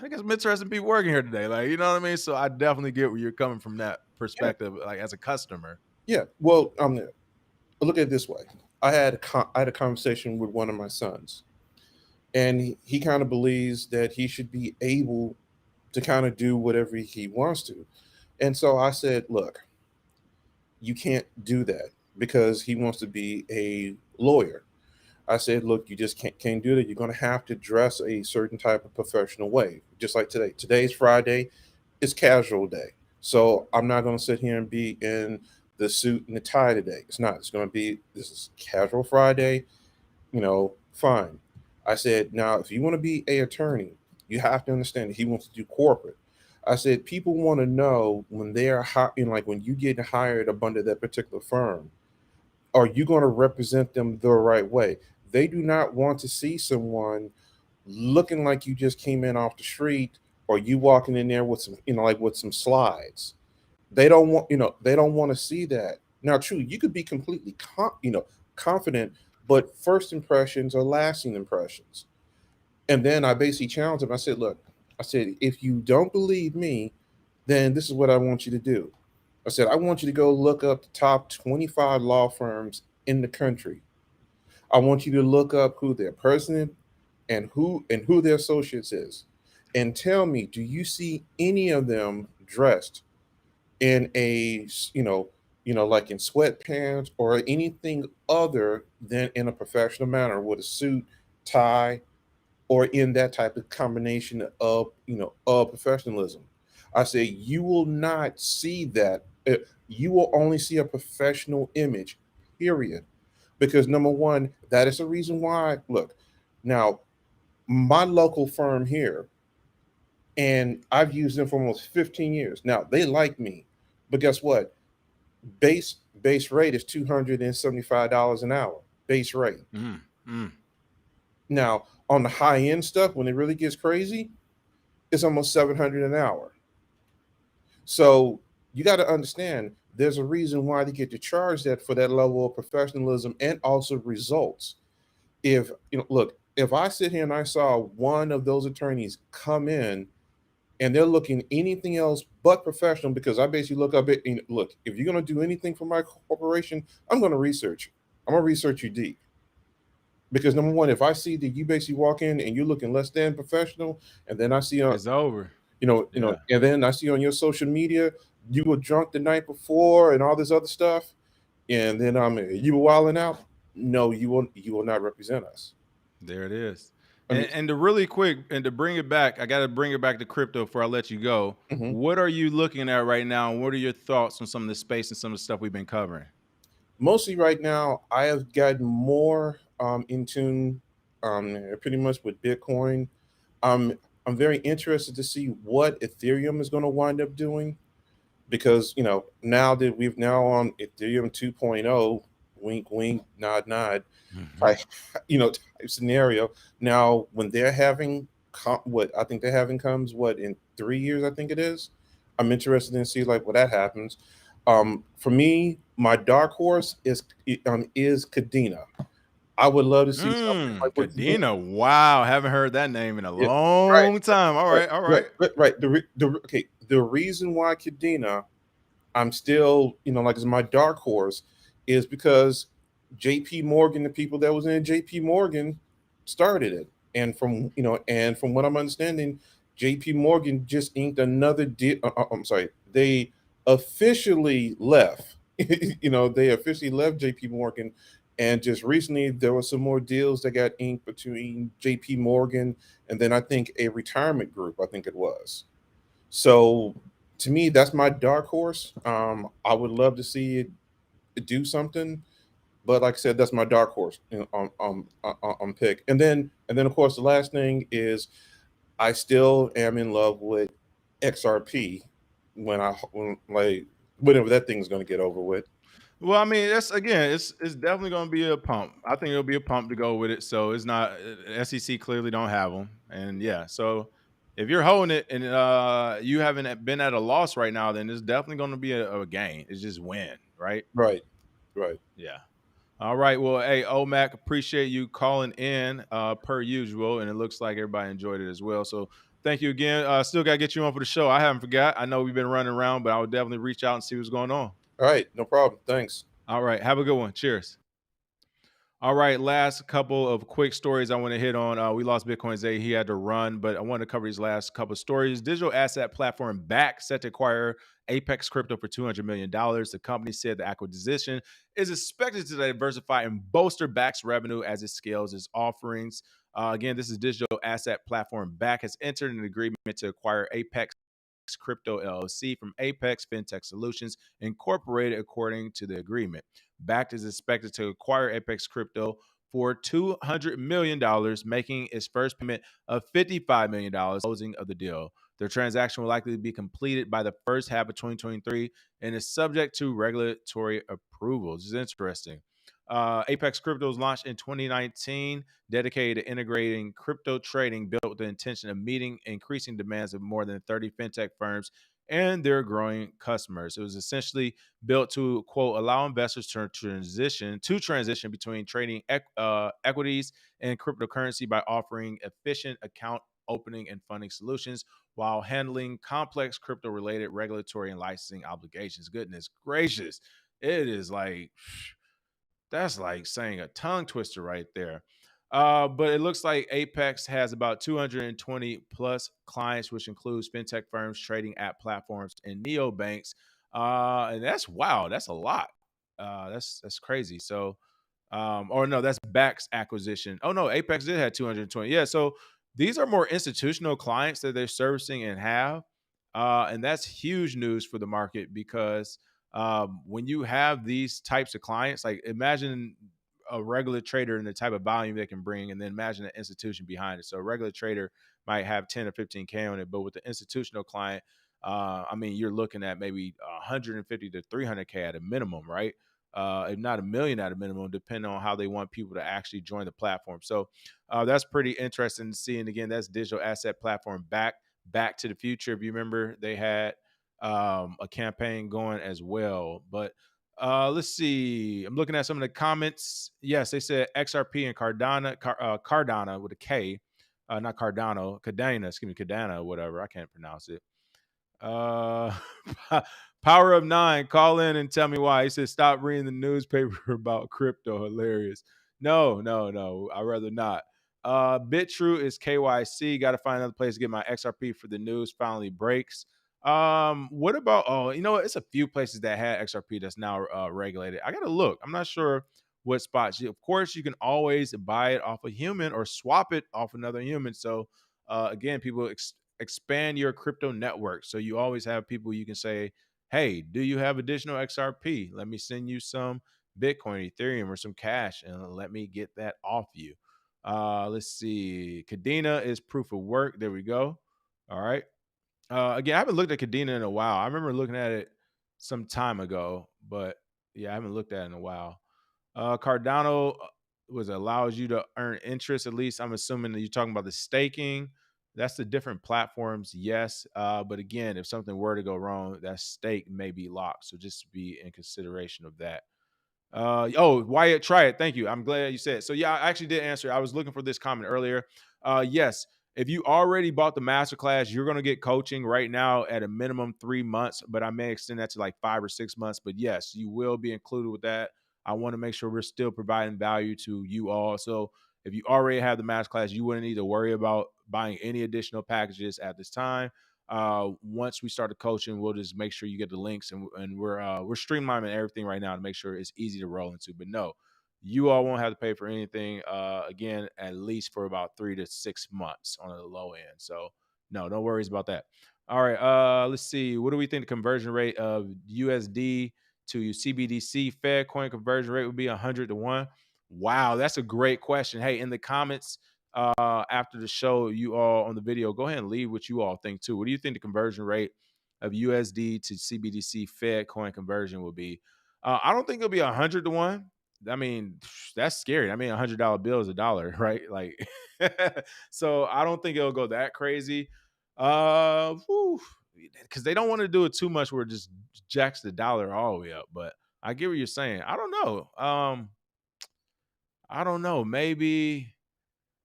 I guess some interesting people working here today. Like, you know what I mean? So I definitely get where you're coming from that Yeah, perspective, like as a customer. yeah. Well, look at it this way. I had a conversation with one of my sons, and he kind of believes that he should be able to kind of do whatever he wants to. And so I said, look, you can't do that because he wants to be a lawyer. I said, look, you just can't do that. You're going to have to dress a certain type of professional way, just like today. Today's Friday, it's casual day. So I'm not going to sit here and be in the suit and the tie today. It's not. It's going to be, this is casual Friday, fine. I said, now, if you want to be a attorney, you have to understand that he wants to do corporate. I said, people want to know when they're like when you get hired up under that particular firm, are you going to represent them the right way? They do not want to see someone looking like you just came in off the street or you walking in there with some, like with some slides. They don't want to see that. Now, true, you could be completely, confident, but first impressions are lasting impressions. And then I basically challenged him. I said, look, if you don't believe me, then this is what I want you to do. I said, I want you to go look up the top 25 law firms in the country. I want you to look up who their president and who their associates is. And tell me, do you see any of them dressed in like in sweatpants or anything other than in a professional manner with a suit, tie, or in that type of combination of professionalism? I say you will not see that. You will only see a professional image, period. Because number one, that is the reason why. Look, now my local firm here, and I've used them for almost 15 years. Now they like me, but guess what? Base rate is $275 an hour. Base rate. Mm, mm. Now on the high end stuff, when it really gets crazy, it's almost 700 an hour. So you got to understand there's a reason why they get to charge that for that level of professionalism and also results. If look, if I sit here and I saw one of those attorneys come in and they're looking anything else but professional, because I basically look up it and look, if you're going to do anything for my corporation, I'm going to research you. I'm going to research you deep. Because number one, if I see that you basically walk in and you're looking less than professional, and then I see It's over. Yeah. and then I see on your social media you were drunk the night before and all this other stuff, and then you were wilding out. No, you will not represent us. There it is. I mean, And to really quick and to bring it back, I got to bring it back to crypto before I let you go. mhm. What are you looking at right now? And what are your thoughts on some of the space and some of the stuff we've been covering? Mostly right now, I have gotten more in tune, pretty much with Bitcoin. I'm very interested to see what Ethereum is going to wind up doing, because now that we've now on Ethereum 2.0, wink wink nod nod, type, type scenario. Now when they're having what I think they're having comes in 3 years, I think it is. I'm interested in see like what that happens. For me, my dark horse is Kadena. I would love to see something like what Kadena. Cadena. Wow. Haven't heard that name in a Yeah, right, long time. All right, right. All right, right. right. Okay. The reason why Kadena, I'm still, like, as my dark horse, is because JP Morgan, the people that was in JP Morgan started it. And from what I'm understanding, JP Morgan just inked another deal. I'm sorry, they officially left. They officially left JP Morgan. And just recently, there were some more deals that got inked between JP Morgan and then I think a retirement group, I think it was. So to me, that's my dark horse. I would love to see it do something, but like I said, that's my dark horse on pick. And then of course the last thing is I still am in love with XRP like whenever that thing's going to get over with. Well, I mean, that's again, it's definitely going to be a pump. I think it'll be a pump to go with it. So it's not SEC clearly don't have them, and yeah. So if you're holding it and you haven't been at a loss right now, then it's definitely going to be a gain. It's just win, right? Right, right. Yeah. All right. Well, hey, Omac, appreciate you calling in per usual, and it looks like everybody enjoyed it as well. So thank you again. Still got to get you on for the show. I haven't forgot. I know we've been running around, but I would definitely reach out and see what's going on. All right, no problem. Thanks. All right. Have a good one. Cheers. All right, last couple of quick stories I want to hit on. We lost Bitcoin Zay. He had to run, but I want to cover these last couple of stories. Digital asset platform Bakkt set to acquire Apex Crypto for $200 million. The company said the acquisition is expected to diversify and bolster Bakkt's revenue as it scales its offerings. Again, this is digital asset platform Bakkt has entered an agreement to acquire Apex Crypto LLC from Apex Fintech Solutions Incorporated, according to the agreement. Bakkt is expected to acquire Apex Crypto for $200 million, making its first payment of $55 million closing of the deal. The transaction will likely be completed by the first half of 2023 and is subject to regulatory approvals. This is interesting. Apex Crypto was launched in 2019, dedicated to integrating crypto trading, built with the intention of meeting increasing demands of more than 30 fintech firms and their growing customers. It was essentially built to, quote, allow investors to transition between trading equities and cryptocurrency by offering efficient account opening and funding solutions while handling complex crypto related regulatory and licensing obligations. Goodness gracious. It is like that's like saying a tongue twister right there. But it looks like Apex has about 220 plus clients, which includes fintech firms, trading app platforms, and neobanks. And that's wow, that's a lot. That's crazy. So, or no, that's Bakkt's acquisition. Oh no, Apex did have 220. Yeah, so these are more institutional clients that they're servicing and have, and that's huge news for the market because when you have these types of clients, like imagine a regular trader and the type of volume they can bring, and then imagine an institution behind it. So a regular trader might have 10 or 15K on it, but with the institutional client, I mean, you're looking at maybe 150 to 300K at a minimum, right? If not a million at a minimum, depending on how they want people to actually join the platform. So that's pretty interesting to see. And again, that's digital asset platform Back to the Future. If you remember, they had a campaign going as well. But let's see. I'm looking at some of the comments. Yes, they said XRP and Cardano with a K, not Cardano, excuse me, Cardano, whatever. I can't pronounce it. Uh, Power of Nine, call in and tell me why. He said, stop reading the newspaper about crypto. Hilarious. No. I'd rather not. BitTrue is KYC. Got to find another place to get my XRP for the news finally breaks. What about, it's a few places that had XRP that's now regulated. I got to look. I'm not sure what spots. Of course, you can always buy it off a human or swap it off another human. So again, people expand your crypto network. So you always have people you can say, hey, do you have additional XRP? Let me send you some Bitcoin, Ethereum, or some cash, and let me get that off you. Let's see. Kadena is proof of work. There we go. All right. Again, I haven't looked at Kadena in a while. I remember looking at it some time ago, but yeah, I haven't looked at it in a while. Cardano allows you to earn interest. At least I'm assuming that you're talking about the staking. That's the different platforms, yes. But again, if something were to go wrong, that stake may be locked. So just be in consideration of that. Wyatt, try it. Thank you. I'm glad you said it. So yeah, I actually did answer. I was looking for this comment earlier. Yes, if you already bought the masterclass, you're going to get coaching right now at a minimum 3 months, but I may extend that to like 5 or 6 months. But yes, you will be included with that. I want to make sure we're still providing value to you all. So if you already have the masterclass, you wouldn't need to worry about buying any additional packages at this time. Once we start the coaching, we'll just make sure you get the links, and we're streamlining everything right now to make sure it's easy to roll into. But no, you all won't have to pay for anything again, at least for about 3 to 6 months on the low end. So no worries about that. All right, let's see. What do we think the conversion rate of USD to CBDC Fed coin conversion rate would be? 100 to 1? Wow, that's a great question. Hey, in the comments after the show, you all on the video, go ahead and leave what you all think too. What do you think the conversion rate of USD to CBDC Fed coin conversion will be? I don't think it'll be 100 to 1. I mean, that's scary. I mean, $100 bill is $1, right? Like, so I don't think it'll go that crazy. Because they don't want to do it too much where it just jacks the dollar all the way up. But I get what you're saying. I don't know. I don't know. Maybe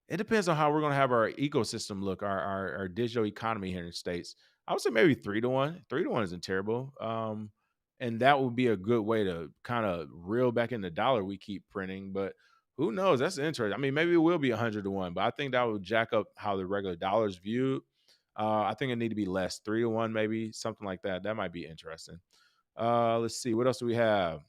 it depends on how we're going to have our ecosystem look, our digital economy here in the States. I would say maybe 3 to 1. 3 to 1 isn't terrible. And that would be a good way to kind of reel back in the dollar we keep printing. But who knows? That's interesting. I mean, maybe it will be 100 to 1, but I think that would jack up how the regular dollar is viewed. I think it need to be less, 3 to 1, maybe something like that. That might be interesting. Let's see. What else do we have?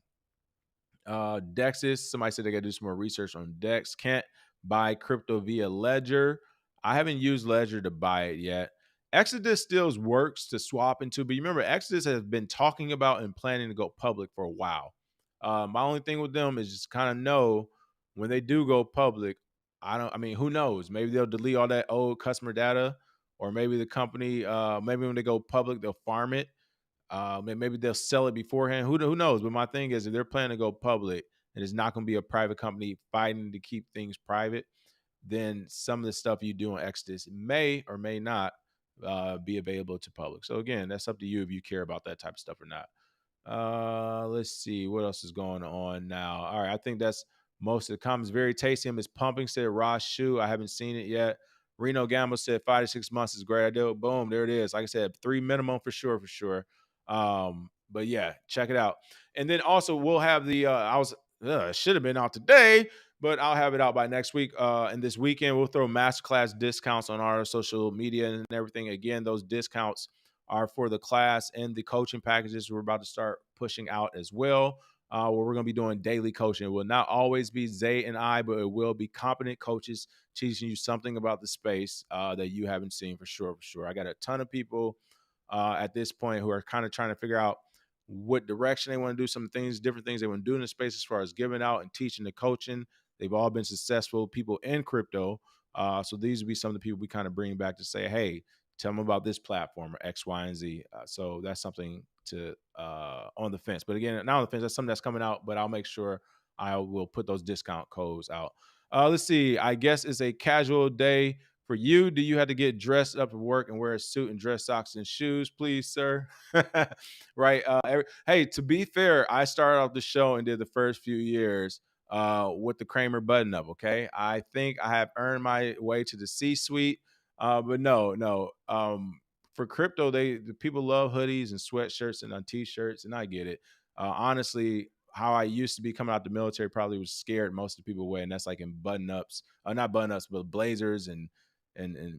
Dexis. Somebody said they got to do some more research on Dex. Can't buy crypto via Ledger. I haven't used Ledger to buy it yet. Exodus still works to swap into, but you remember Exodus has been talking about and planning to go public for a while. My only thing with them is just kind of know when they do go public. I mean, who knows? Maybe they'll delete all that old customer data, or maybe the company, maybe when they go public, they'll farm it. Maybe they'll sell it beforehand. Who knows? But my thing is, if they're planning to go public and it's not going to be a private company fighting to keep things private, then some of the stuff you do on Exodus may or may not be available to public. So again, that's up to you if you care about that type of stuff or not. Let's see what else is going on now. All right, I think that's most of the comments. Very tasty. Him is pumping, said Ross Shu. I haven't seen it yet. Reno Gamble said 5 to 6 months is a great idea. Boom, there it is. Like I said, 3 minimum for sure. But yeah, check it out. And then also we'll have the it should have been out today, but I'll have it out by next week. And this weekend we'll throw masterclass discounts on our social media and everything. Again, those discounts are for the class and the coaching packages we're about to start pushing out as well. Where we're going to be doing daily coaching. It will not always be Zay and I, but it will be competent coaches teaching you something about the space that you haven't seen for sure. I got a ton of people at this point who are kind of trying to figure out what direction they want to do, some things, different things they want to do in the space as far as giving out and teaching the coaching. They've all been successful people in crypto. So these would be some of the people we kind of bring back to say, hey, tell them about this platform or X, Y, and Z. So that's something to on the fence. But again, not on the fence. That's something that's coming out, but I'll make sure I will put those discount codes out. Let's see. I guess it's a casual day for you. Do you have to get dressed up for work and wear a suit and dress socks and shoes, please, sir? Right. Hey, to be fair, I started off the show and did the first few years with the Kramer button up. Okay. I think I have earned my way to the C-suite. But no. For crypto, the people love hoodies and sweatshirts and on t-shirts, and I get it. Honestly, how I used to be coming out the military probably was scared most of the people away, and that's like in button-ups, not button-ups, but blazers and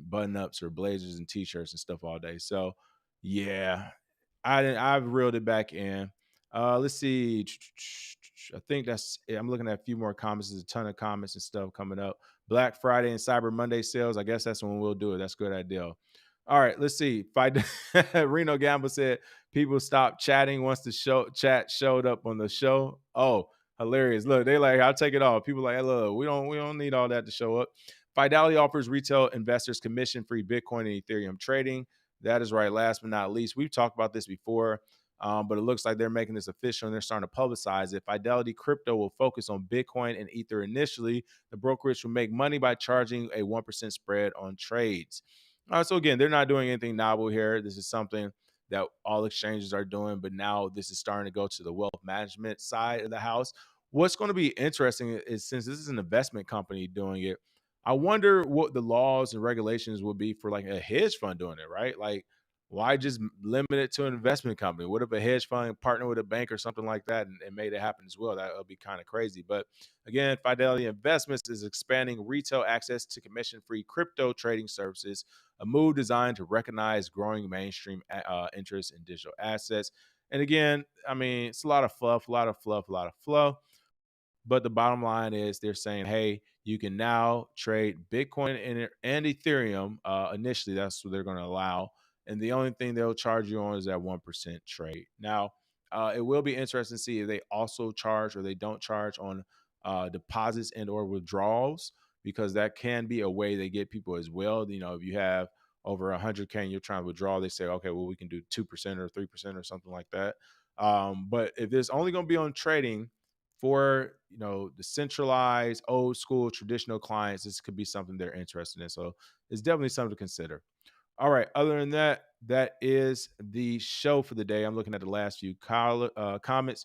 button-ups or blazers and t-shirts and stuff all day. So yeah, I've reeled it back in. Let's see. I think I'm looking at a few more comments. There's a ton of comments and stuff coming up. Black Friday and Cyber Monday sales. I guess that's when we'll do it. That's a good idea. All right, let's see. Reno Gamble said people stopped chatting once the chat showed up on the show. Oh, hilarious. Look, they like, I'll take it off. People like, hey, look, we don't need all that to show up. Fidelity offers retail investors commission-free Bitcoin and Ethereum trading. That is right. Last but not least, we've talked about this before. But it looks like they're making this official and they're starting to publicize it. Fidelity Crypto will focus on Bitcoin and Ether initially. The brokerage will make money by charging a 1% spread on trades. So again, they're not doing anything novel here. This is something that all exchanges are doing, but now this is starting to go to the wealth management side of the house. What's going to be interesting is, since this is an investment company doing it, I wonder what the laws and regulations would be for like a hedge fund doing it, right? Like, why just limit it to an investment company? What if a hedge fund partnered with a bank or something like that and made it happen as well? That would be kind of crazy. But again, Fidelity Investments is expanding retail access to commission-free crypto trading services, a move designed to recognize growing mainstream interest in digital assets. And again, I mean, it's a lot of fluff. But the bottom line is they're saying, hey, you can now trade Bitcoin and Ethereum. Initially, that's what they're going to allow. And the only thing they'll charge you on is that 1% trade. Now, it will be interesting to see if they also charge or they don't charge on deposits and or withdrawals, because that can be a way they get people as well. You know, if you have over 100K and you're trying to withdraw, they say, okay, well, we can do 2% or 3% or something like that. But if there's only going to be on trading for, you know, the centralized, old school, traditional clients, this could be something they're interested in. So it's definitely something to consider. All right. Other than that, that is the show for the day. I'm looking at the last few comments.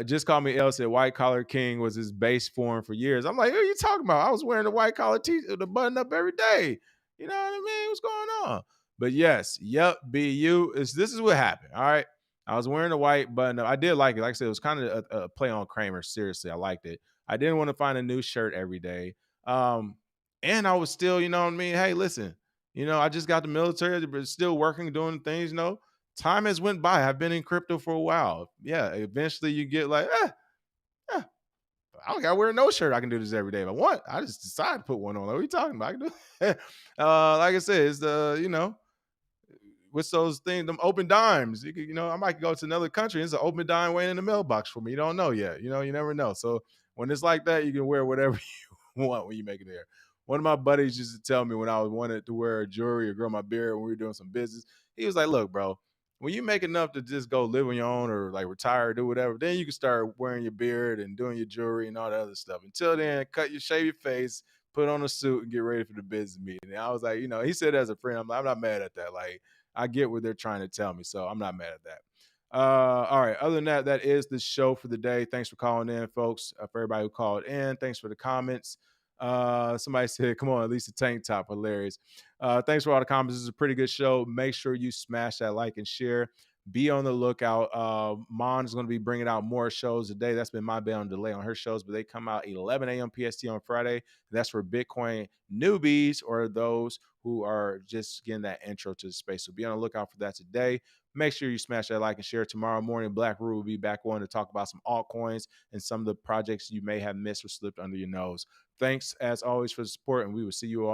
Just Call Me L said White Collar King was his base form for years. I'm like, who are you talking about? I was wearing the white collar the button up every day. You know what I mean? What's going on? But yes, BU this is what happened. All right. I was wearing the white button up. I did like it. Like I said, it was kind of a play on Kramer. Seriously, I liked it. I didn't want to find a new shirt every day. And I was still, you know what I mean? Hey, listen, you know, I just got the military, but still working, doing things, you know. Time has went by. I've been in crypto for a while. Yeah, eventually you get like, I don't gotta wear no shirt. I can do this every day if I want. I just decided to put one on. What are you talking about? I can do like I said, it's the, you know, what's those things, them open dimes. You know, I might go to another country. It's an open dime waiting in the mailbox for me. You don't know yet. You know, you never know. So when it's like that, you can wear whatever you want when you make it there. One of my buddies used to tell me when I wanted to wear jewelry or grow my beard when we were doing some business, he was like, look, bro, when you make enough to just go live on your own or like retire or do whatever, then you can start wearing your beard and doing your jewelry and all that other stuff. Until then, shave your face, put on a suit and get ready for the business meeting. And I was like, you know, he said as a friend, I'm not mad at that. Like, I get what they're trying to tell me, so I'm not mad at that. All right. Other than that, that is the show for the day. Thanks for calling in, folks. For everybody who called in, thanks for the comments. Somebody said, come on, at least a tank top. Hilarious. Thanks for all the comments. This is a pretty good show. Make sure you smash that like and share. Be on the lookout. Mon is going to be bringing out more shows today. That's been my bad on delay on her shows, but they come out 11 a.m. PST on Friday. That's for Bitcoin newbies or those who are just getting that intro to the space. So be on the lookout for that today. Make sure you smash that like and share. Tomorrow morning, Black Rule will be back on to talk about some altcoins and some of the projects you may have missed or slipped under your nose. Thanks, as always, for the support, and we will see you all